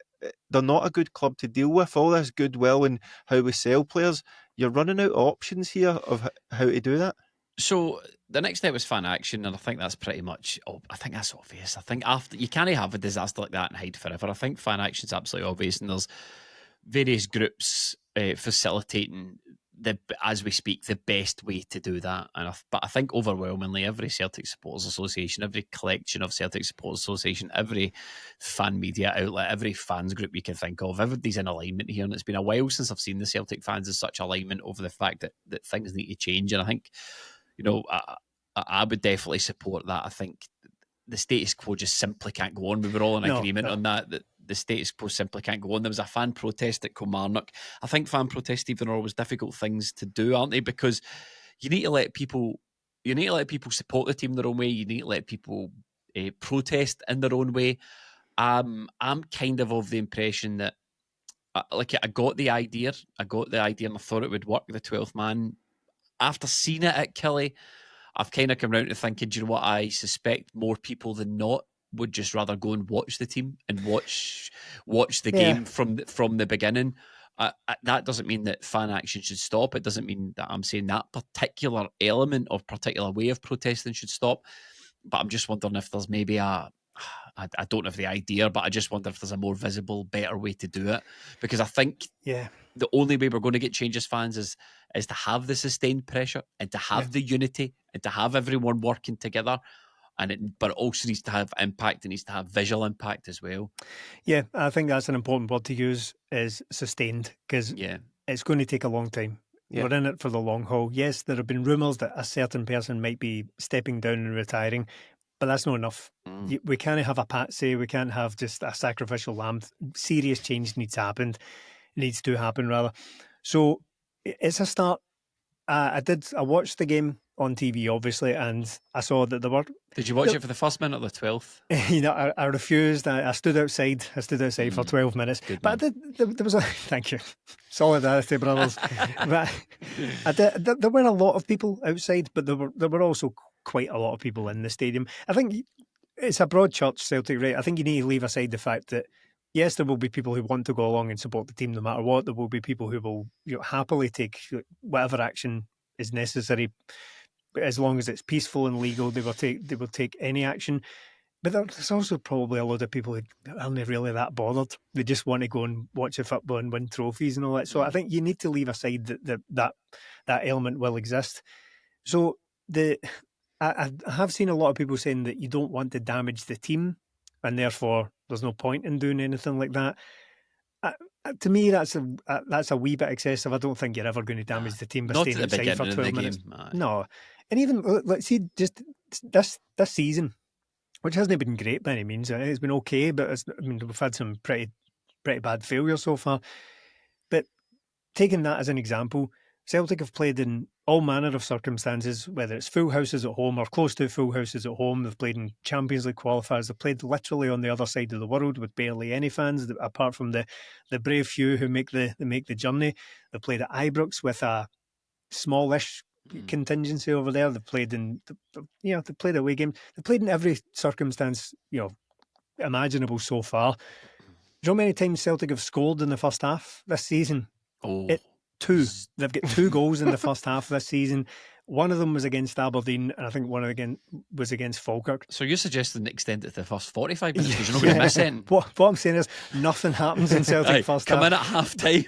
they're not a good club to deal with. All this goodwill and how we sell players, you're running out of options here of how to do that. So the next step was fan action, and I think that's pretty much. I think that's obvious. I think after you can't have a disaster like that and hide forever. I think fan action is absolutely obvious, and there's various groups facilitating as we speak the best way to do that. But I think overwhelmingly every Celtic Supporters Association, every collection of Celtic Supporters Association, every fan media outlet, every fans group you can think of, everybody's in alignment here. And it's been a while since I've seen the Celtic fans in such alignment over the fact that things need to change. And I think, I would definitely support that. I think the status quo just simply can't go on. We were all in agreement on that the status quo simply can't go on. There was a fan protest at Kilmarnock. I think fan protests even are always difficult things to do, aren't they? Because you need to let people support the team their own way. You need to let people protest in their own way. I'm kind of the impression that I got the idea and I thought it would work, the 12th man. After seeing it at Killie, I've kind of come around to thinking, do you know what? I suspect more people than not would just rather go and watch the team and watch the game from the beginning. That doesn't mean that fan action should stop. It doesn't mean that I'm saying that particular element or particular way of protesting should stop. But I'm just wondering if there's maybe I don't have the idea, but I just wonder if there's a more visible, better way to do it. Because I think the only way we're going to get change as fans is to have the sustained pressure and to have the unity and to have everyone working together. But it also needs to have impact. It needs to have visual impact as well. Yeah, I think that's an important word to use, is sustained, because it's going to take a long time. Yeah. We're in it for the long haul. Yes, there have been rumours that a certain person might be stepping down and retiring, but that's not enough. We can't have a patsy. We can't have just a sacrificial lamb. Serious change needs to happen. So it's a start. I watched the game on TV, obviously, and I saw that there were. Did you watch it for the first minute or the 12th? I refused. I stood outside. I stood outside for 12 minutes. Good but there was a thank you, solidarity, brothers. But there were a lot of people outside, but there were also quite a lot of people in the stadium. I think it's a broad church, Celtic, right? I think you need to leave aside the fact that yes, there will be people who want to go along and support the team no matter what. There will be people who will happily take whatever action is necessary, as long as it's peaceful and legal. They will take any action. But there's also probably a lot of people who aren't really that bothered. They just want to go and watch the football and win trophies and all that. So I think you need to leave aside that element will exist. So I have seen a lot of people saying that you don't want to damage the team, and therefore there's no point in doing anything like that. To me, that's a wee bit excessive. I don't think you're ever going to damage the team by staying outside for 12 minutes. No, and even let's see, just this season, which hasn't been great by any means. It's been okay, but we've had some pretty bad failures so far. But taking that as an example, Celtic have played in all manner of circumstances, whether it's full houses at home or close to full houses at home. They've played in Champions League qualifiers. They've played literally on the other side of the world with barely any fans, apart from the brave few who make the journey. They've played at Ibrox with a smallish contingency over there. They've played they played away games. They've played in every circumstance imaginable so far. Do you know how many times Celtic have scored in the first half this season? Two. They've got 2 goals in the first half this season. One of them was against Aberdeen, and I think one again was against Falkirk. So you're suggesting extend it to the first 45 minutes because you're not going to miss anything? What I'm saying is nothing happens in Celtic first half. Come in at half time.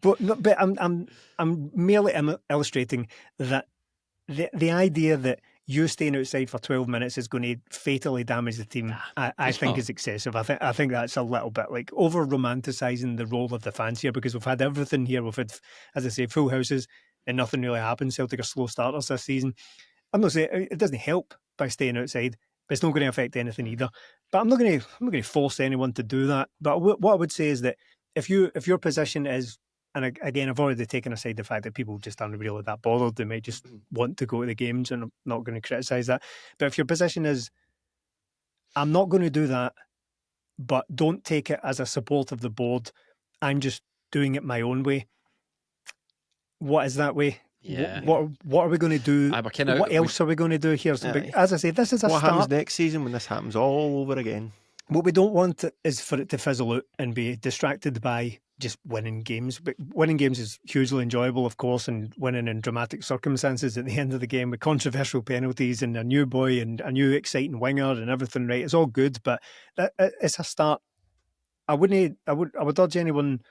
but I'm merely illustrating that the idea that you staying outside for 12 minutes is going to fatally damage the team, I think is excessive. I think that's a little bit like over romanticising the role of the fans here, because we've had everything here. We've had, as I say, full houses and nothing really happened. Celtic are slow starters this season. I'm not saying it doesn't help by staying outside, but it's not going to affect anything either. But I'm not going to force anyone to do that. But what I would say is that if your position is, and again, I've already taken aside the fact that people just aren't really that bothered. They might just want to go to the games, and I'm not going to criticise that. But if your position is, I'm not going to do that, but don't take it as a support of the board, I'm just doing it my own way. What is that way? Yeah. What are we going to do? What else are we going to do here? So, as I say, this is a start. What happens next season when this happens all over again? What we don't want is for it to fizzle out and be distracted by just winning games. But winning games is hugely enjoyable, of course, and winning in dramatic circumstances at the end of the game with controversial penalties and a new boy and a new exciting winger and everything, right? It's all good, but it's a start. I would urge anyone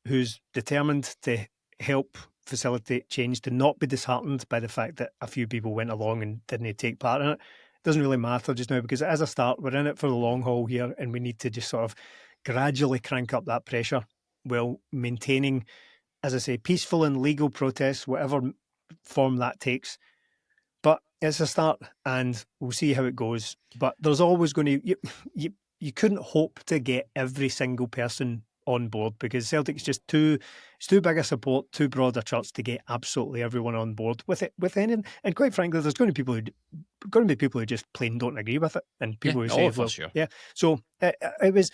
who's determined to help facilitate change to not be disheartened by the fact that a few people went along and didn't take part in it. It doesn't really matter just now, because as a start, we're in it for the long haul here, and we need to just sort of gradually crank up that pressure while maintaining, as I say, peaceful and legal protests, whatever form that takes. But it's a start, and we'll see how it goes. But there's always going to you couldn't hope to get every single person on board, because Celtic's just too big a support, too broad a church to get absolutely everyone on board with anything. And quite frankly, there's going to be people who just plain don't agree with it, and people who say, "Well, sure." Yeah." So it was.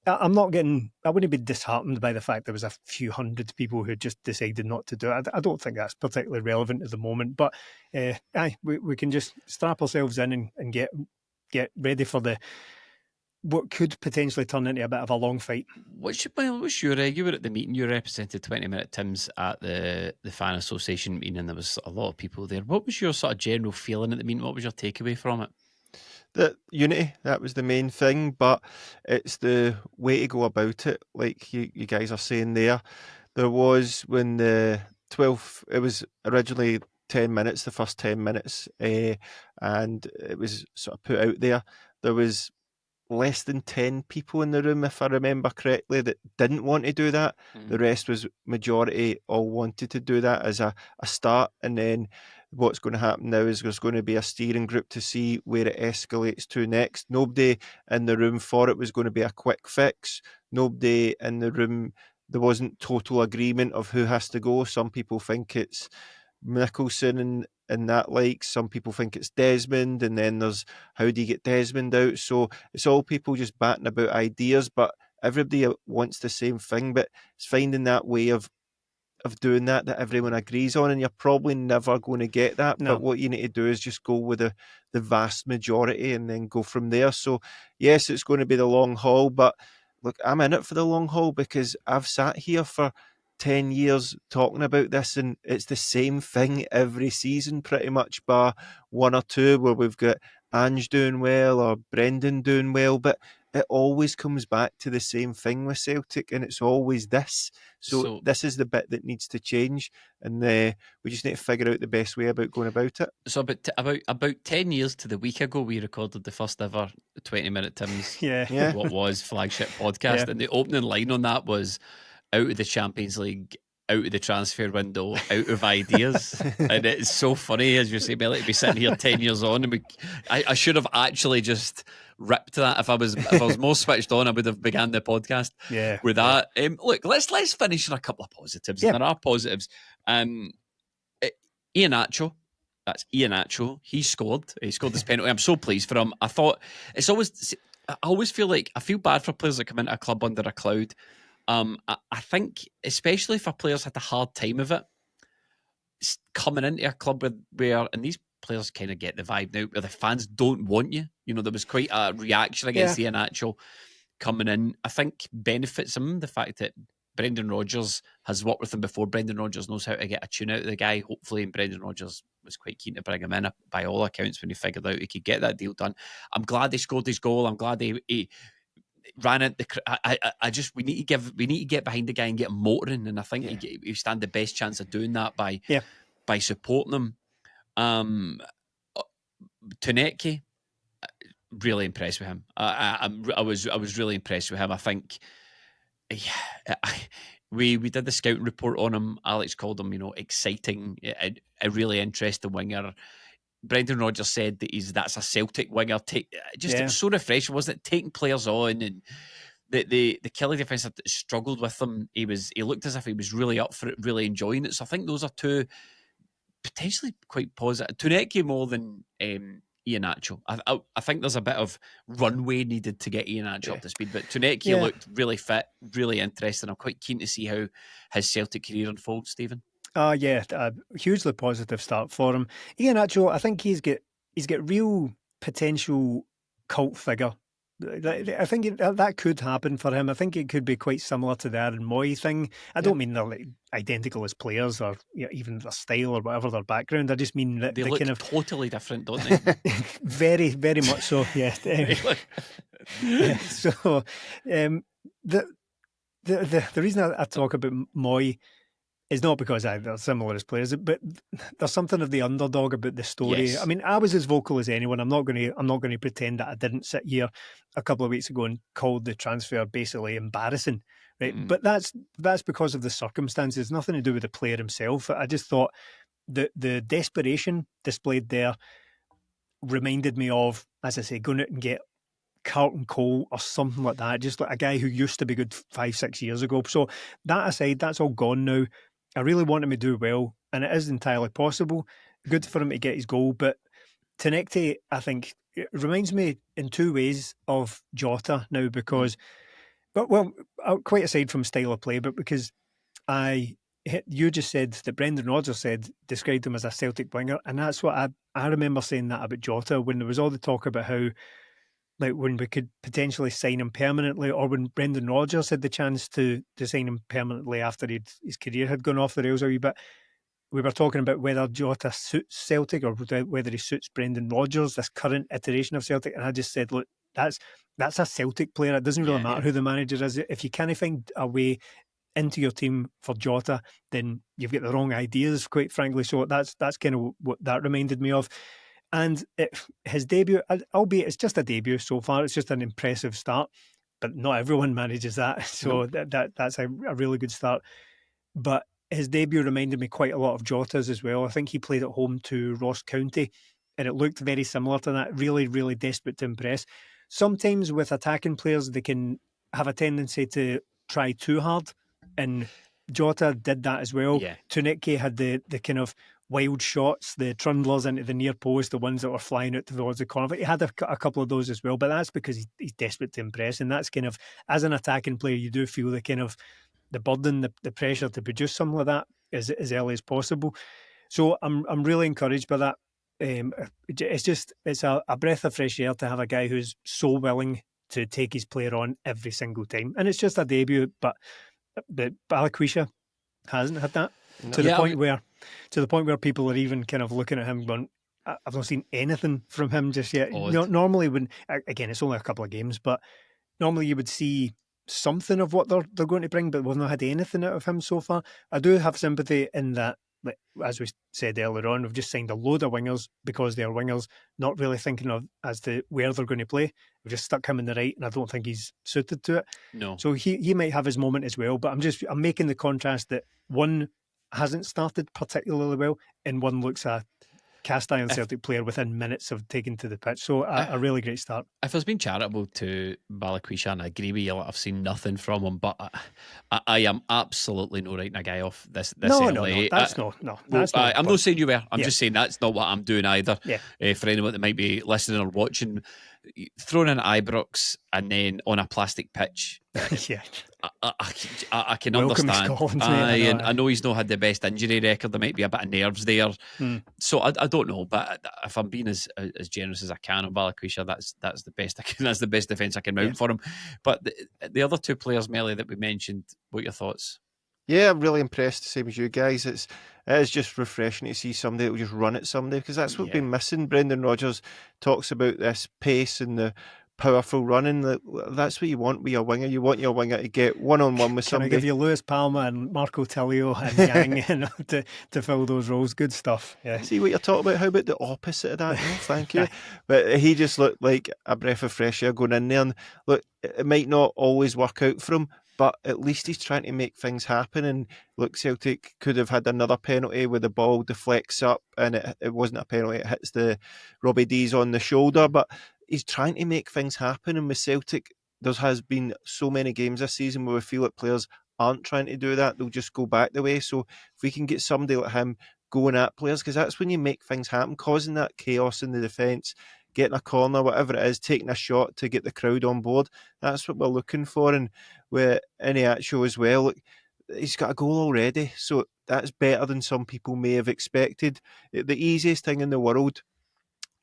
I wouldn't be disheartened by the fact there was a few hundred people who just decided not to do it. I don't think that's particularly relevant at the moment, but we can just strap ourselves in and get ready for what could potentially turn into a bit of a long fight. What's your you were at the meeting, you represented 20 Minute Tims at the Fan Association meeting, and there was a lot of people there. What was your sort of general feeling at the meeting? What was your takeaway from it? The unity, that was the main thing, but it's the way to go about it, like you guys are saying there. There was, when it was originally 10 minutes, the first 10 minutes, and it was sort of put out there. There was less than 10 people in the room, if I remember correctly, that didn't want to do that. The rest was majority all wanted to do that as a start. And then what's going to happen now is there's going to be a steering group to see where it escalates to next. Nobody in the room for it was going to be a quick fix. Nobody in the room, there wasn't total agreement of who has to go. Some people think it's Nicholson and that, like, some people think it's Desmond, and then there's how do you get Desmond out? So it's all people just batting about ideas, but everybody wants the same thing, but it's finding that way of doing that everyone agrees on, and you're probably never going to get that. No. But what you need to do is just go with the vast majority and then go from there. So yes, it's going to be the long haul, but look, I'm in it for the long haul because I've sat here for 10 years talking about this, and it's the same thing every season pretty much, bar one or two where we've got Ange doing well or Brendan doing well, but it always comes back to the same thing with Celtic, and it's always this. So this is the bit that needs to change, and we just need to figure out the best way about going about it. So about 10 years to the week ago, we recorded the first ever 20-minute Tim's what was flagship podcast, and the opening line on that was out of the Champions League, out of the transfer window, out of ideas. And it's so funny, as you say, Melly, to be sitting here 10 years on, and I should have actually just ripped that. If I was more switched on, I would have began the podcast with that. Look, let's finish on a couple of positives. And there are positives. IHEANACHO, that's IHEANACHO. He scored his penalty. I'm so pleased for him. I always feel like I feel bad for players that come into a club under a cloud. I think, especially if our players had a hard time of it, coming into a club where and these players kind of get the vibe now, where the fans don't want you. You know, there was quite a reaction against IHEANACHO coming in. I think benefits him the fact that Brendan Rodgers has worked with him before. Brendan Rodgers knows how to get a tune out of the guy, hopefully, and Brendan Rodgers was quite keen to bring him in by all accounts when he figured out he could get that deal done. I'm glad he scored his goal. I'm glad he ran it. We need to get behind the guy and get him motoring, and I think he stand the best chance of doing that by supporting him. Tounekti, really impressed with him. I was really impressed with him. I think we did the scouting report on him. Alex called him, exciting, a really interesting winger. Brendan Rodgers said that that's a Celtic winger. It was so refreshing, wasn't it? Taking players on, and the Kelly defence had struggled with him. He looked as if he was really up for it, really enjoying it. So I think those are two potentially quite positive. Tounekti more than IHEANACHO. I think there's a bit of runway needed to get IHEANACHO up to speed, but Tounekti looked really fit, really interesting. I'm quite keen to see how his Celtic career unfolds, Stephen. A hugely positive start for him. IHEANACHO, I think he's got real potential cult figure. I think that could happen for him. I think it could be quite similar to the Aaron Moy thing. I don't mean they're like identical as players or even their style or whatever their background. I just mean that they look kind of totally different, don't they? Very, very much so. Yeah. So the reason I talk about Moy is not because they're similar as players, but there's something of the underdog about the story. Yes. I mean, I was as vocal as anyone. I'm not going to pretend that I didn't sit here a couple of weeks ago and called the transfer basically embarrassing, right? But that's because of the circumstances. Nothing to do with the player himself. I just thought the desperation displayed there reminded me of, as I say, going out and get Carlton Cole or something like that. Just like a guy who used to be good 5-6 years ago. So that aside, that's all gone now. I really want him to do well, and it is entirely possible. Good for him to get his goal, but Tounekti, I think, it reminds me in two ways of Jota now because, quite aside from style of play, but because you just said that Brendan Rodgers described him as a Celtic winger, and that's what I remember saying that about Jota when there was all the talk about how, like, when we could potentially sign him permanently, or when Brendan Rodgers had the chance to sign him permanently after his career had gone off the rails a wee bit. We were talking about whether Jota suits Celtic or whether he suits Brendan Rodgers, this current iteration of Celtic. And I just said, look, that's a Celtic player. It doesn't really matter who the manager is. If you can't find a way into your team for Jota, then you've got the wrong ideas, quite frankly. So that's kind of what that reminded me of. And his debut, albeit it's just a debut so far, it's just an impressive start, but not everyone manages that. So that's a really good start. But his debut reminded me quite a lot of Jota's as well. I think he played at home to Ross County, and it looked very similar to that. Really, really desperate to impress. Sometimes with attacking players, they can have a tendency to try too hard, and Jota did that as well. Yeah. Tounekti had the kind of wild shots, the trundlers into the near post, the ones that were flying out towards the corner. But he had a couple of those as well, but that's because he's desperate to impress, and that's kind of, as an attacking player, you do feel the kind of the burden, the pressure to produce something like that as early as possible. So I'm really encouraged by that. It's a breath of fresh air to have a guy who's so willing to take his player on every single time, and it's just a debut, but Balikwisha hasn't had that to the point where people are even kind of looking at him going, I've not seen anything from him just yet. Normally, again, it's only a couple of games, but normally you would see something of what they're going to bring, but we've not had anything out of him so far. I do have sympathy in that, like, as we said earlier on, we've just signed a load of wingers because they're wingers, not really thinking of as to where they're going to play. We've just stuck him in the right, and I don't think he's suited to it. No. So he might have his moment as well, but I'm making the contrast that one hasn't started particularly well, and one looks a cast iron Celtic player within minutes of taking to the pitch. So a really great start. If I was being charitable to Balikwisha, and I agree with you, I've seen nothing from him, but I am absolutely not writing a guy off this early. I'm not saying you were. I'm just saying that's not what I'm doing either. Yeah. For anyone that might be listening or watching, throwing in Ibrox and then on a plastic pitch. Yeah. I can Welcome understand. Scotland, I know he's not had the best injury record. There might be a bit of nerves there. So I don't know, but if I'm being as generous as I can on Balikwisha, that's the best I can. That's the best defence I can mount for him. But the other two players, Melly, that we mentioned, what are your thoughts? Yeah, I'm really impressed, the same as you guys. It is just refreshing to see somebody that will just run at somebody, because that's what we've been missing. Brendan Rodgers talks about this pace and the powerful running. That's what you want with your winger. You want your winger to get one-on-one with somebody. Can I give you Lewis Palma and Marco Tilio and Yang to fill those roles? Good stuff. Yeah. See what you're talking about? How about the opposite of that? No, thank you. But he just looked like a breath of fresh air going in there. And look, it might not always work out for him, but at least he's trying to make things happen. And look, Celtic could have had another penalty where the ball deflects up and it wasn't a penalty. It hits the Robbie D's on the shoulder, but he's trying to make things happen. And with Celtic, there has been so many games this season where we feel like players aren't trying to do that. They'll just go back the way. So if we can get somebody like him going at players, because that's when you make things happen, causing that chaos in the defence, getting a corner, whatever it is, taking a shot to get the crowd on board. That's what we're looking for. And with IHEANACHO as well, look, he's got a goal already, so that's better than some people may have expected. The easiest thing in the world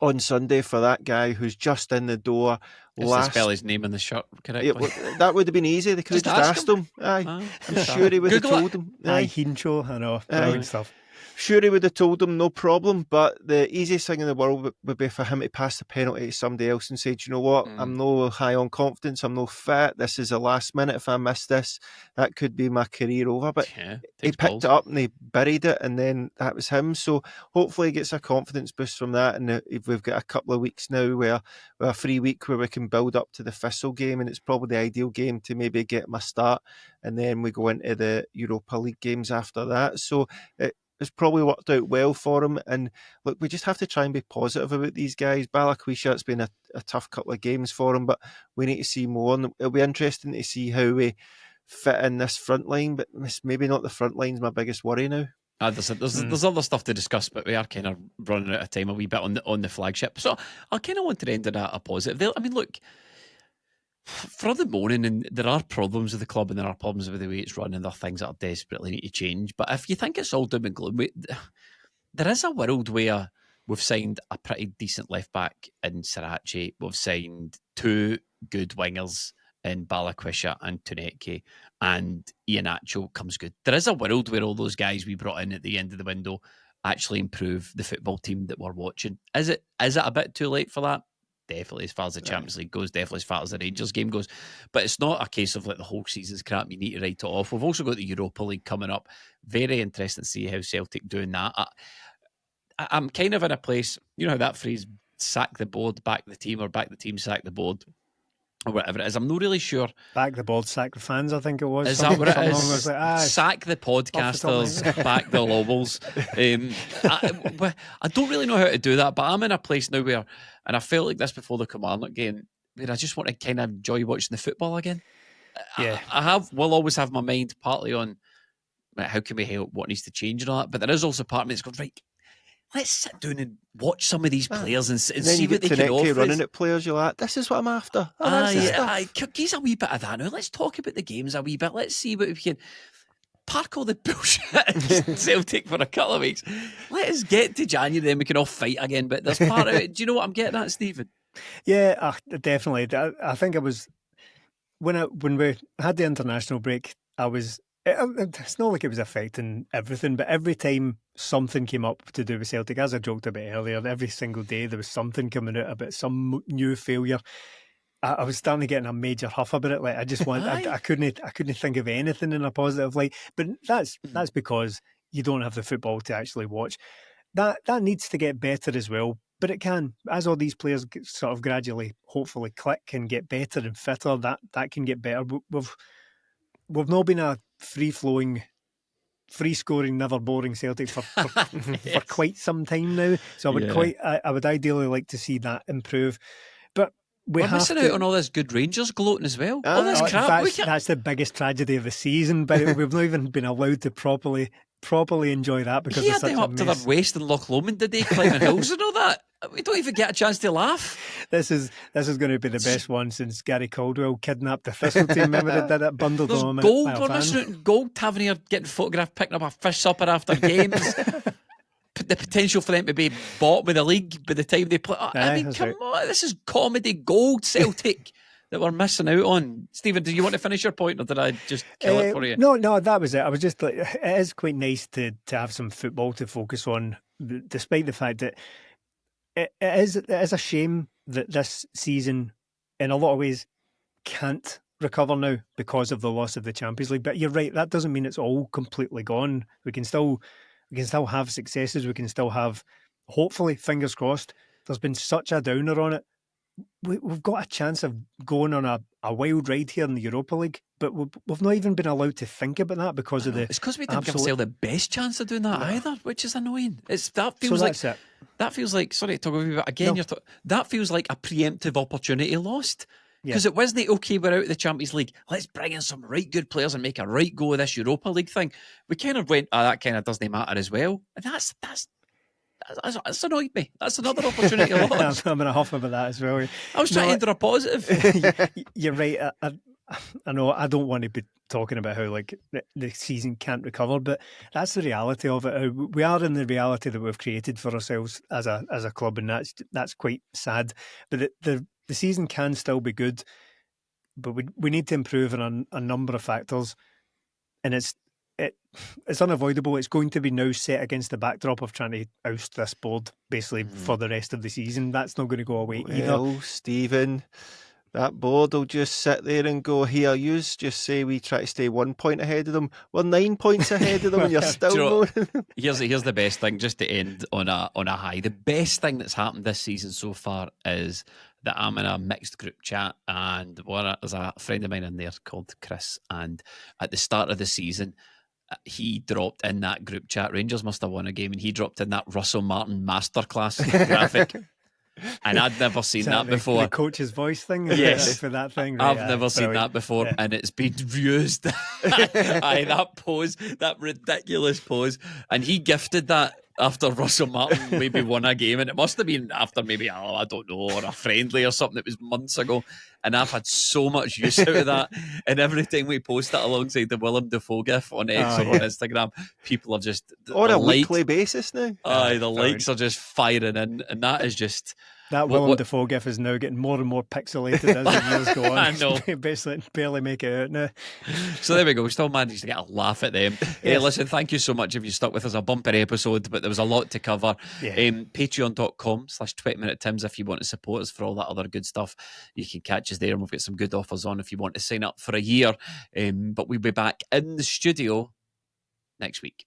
on Sunday for that guy who's just in the door. To spell his name in the shirt correctly. That would have been easy. They could have just asked him. Aye. I'm sure he would have told him. IHEANACHO, I know. Brilliant stuff. Sure, he would have told him, no problem, but the easiest thing in the world would be for him to pass the penalty to somebody else and say, do you know what, I'm no high on confidence, I'm no fit, this is the last minute, if I miss this, that could be my career over. But he picked it up and he buried it, and then that was him. So hopefully he gets a confidence boost from that, and we've got a couple of weeks now where a free week where we can build up to the Thistle game, and it's probably the ideal game to maybe get my start, and then we go into the Europa League games after that. So it's probably worked out well for him. And look, we just have to try and be positive about these guys. Balikwisha, it's been a tough couple of games for him, but we need to see more. And it'll be interesting to see how we fit in this front line, but maybe not the front line's my biggest worry now. There's other stuff to discuss, but we are kind of running out of time a wee bit on the flagship. So I kind of want to end on a positive. I mean, look, for the morning, and there are problems with the club and there are problems with the way it's run, and there are things that are desperately need to change. But if you think it's all doom and gloom, there is a world where we've signed a pretty decent left back in Sriracha. We've signed two good wingers in Balikwisha and Tounekti, and IHEANACHO comes good. There is a world where all those guys we brought in at the end of the window actually improve the football team that we're watching. Is it a bit too late for that? Definitely, as far as the Champions League goes, definitely as far as the Rangers game goes. But it's not a case of like the whole season's crap, you need to write it off. We've also got the Europa League coming up. Very interesting to see how Celtic doing that. I'm kind of in a place, you know how that phrase, sack the board, back the team, or back the team, sack the board, or whatever it is. I'm not really sure. Back the board, sack the fans, I think it was. Is that what it is? Sack the podcasters, back the Lobbles. I don't really know how to do that, but I'm in a place now where, and I felt like this before the Kilmarnock game, where I just want to kind of enjoy watching the football again. Yeah. Will always have my mind partly on how can we help, what needs to change and all that, but there is also part of me that's going, right, let's sit down and watch some of these players and then see you what get they can Tounekti offer. running at players, you're like, this is what I'm after. Oh, that's the stuff. Give a wee bit of that now. Let's talk about the games a wee bit. Let's see what we can. Park all the bullshit at Celtic for a couple of weeks. Let us get to January, then we can all fight again. But there's part of it. Do you know what I'm getting at, Stephen? Yeah, definitely. I think I was when we had the international break. It's not like it was affecting everything, but every time something came up to do with Celtic, as I joked about earlier, every single day there was something coming out about some new failure. I was starting to get in a major huff about it. Like I just I couldn't think of anything in a positive light. But that's because you don't have the football to actually watch. That needs to get better as well. But it can, as all these players sort of gradually, hopefully, click and get better and fitter. That can get better. We've not been a free-flowing, free-scoring, never boring Celtic for Yes. quite some time now. So I would ideally like to see that improve. But we're missing out on all this good Rangers gloating as well. All this crap. That's the biggest tragedy of the season. But we've not even been allowed to properly enjoy that because he had them up to their waist in Loch Lomond today, climbing hills and all that. We don't even get a chance to laugh. This is going to be the best one since Gary Caldwell kidnapped the Thistle team. Remember they did it, bundled There's them. Gold, we're missing out on Gold Tavernier getting photographed picking up a fish supper after games. The potential for them to be bottom of the league by the time they play. I mean, come on, this is comedy gold, Celtic. That we're missing out on. Stephen, do you want to finish your point, or did I just kill it for you? No, that was it. I was just like, it is quite nice to have some football to focus on, despite the fact that it is a shame that this season, in a lot of ways, can't recover now because of the loss of the Champions League. But you're right, that doesn't mean it's all completely gone. We can still have successes. We can still have, hopefully, fingers crossed. There's been such a downer on it. We've got a chance of going on a wild ride here in the Europa League, but we've not even been allowed to think about that because of the. It's because we didn't give ourselves the best chance of doing that either, which is annoying. That feels like sorry to talk about you, but again, that feels like a preemptive opportunity lost. Because it wasn't okay, we're out of the Champions League. Let's bring in some right good players and make a right go of this Europa League thing. We kind of went, that kind of doesn't matter as well, and that's annoyed me. That's another opportunity lost. I'm in a huff about that as well. I was trying to enter a positive. You're right. I know I don't want to be talking about how like the season can't recover, but that's the reality of it. We are in the reality that we've created for ourselves as a club, and that's quite sad. But the season can still be good, but we need to improve on a number of factors, and it's unavoidable. It's going to be now set against the backdrop of trying to oust this board basically for the rest of the season. That's not going to go away either. Stephen, that board will just sit there and go, here, you just say we try to stay 1 point ahead of them. We're 9 points ahead of them and you're still going. Here's the best thing, just to end on a high. The best thing that's happened this season so far is that I'm in a mixed group chat, and there's a friend of mine in there called Chris, and at the start of the season, he dropped in that group chat. Rangers must have won a game, and he dropped in that Russell Martin masterclass graphic. And I'd never seen that before. The coach's voice thing? Yes. For that thing? Right, I've never seen that before, and it's been used. That pose, that ridiculous pose. And he gifted that after Russell Martin maybe won a game, and it must have been after maybe, I don't know, or a friendly or something that was months ago. And I've had so much use out of that. And every time we post that alongside the Willem Dafoe gif on X or on Instagram, people are just on a weekly basis now. The likes are just firing in, and that is just. That Willem Dafoe gif is now getting more and more pixelated as the years go on. I know. Basically, barely make it out now. So there we go. We still managed to get a laugh at them. Yes. Hey, listen, thank you so much if you stuck with us. A bumper episode, but there was a lot to cover. Patreon.com/20minute-Tims if you want to support us for all that other good stuff. You can catch us there, and we've got some good offers on if you want to sign up for a year. But we'll be back in the studio next week.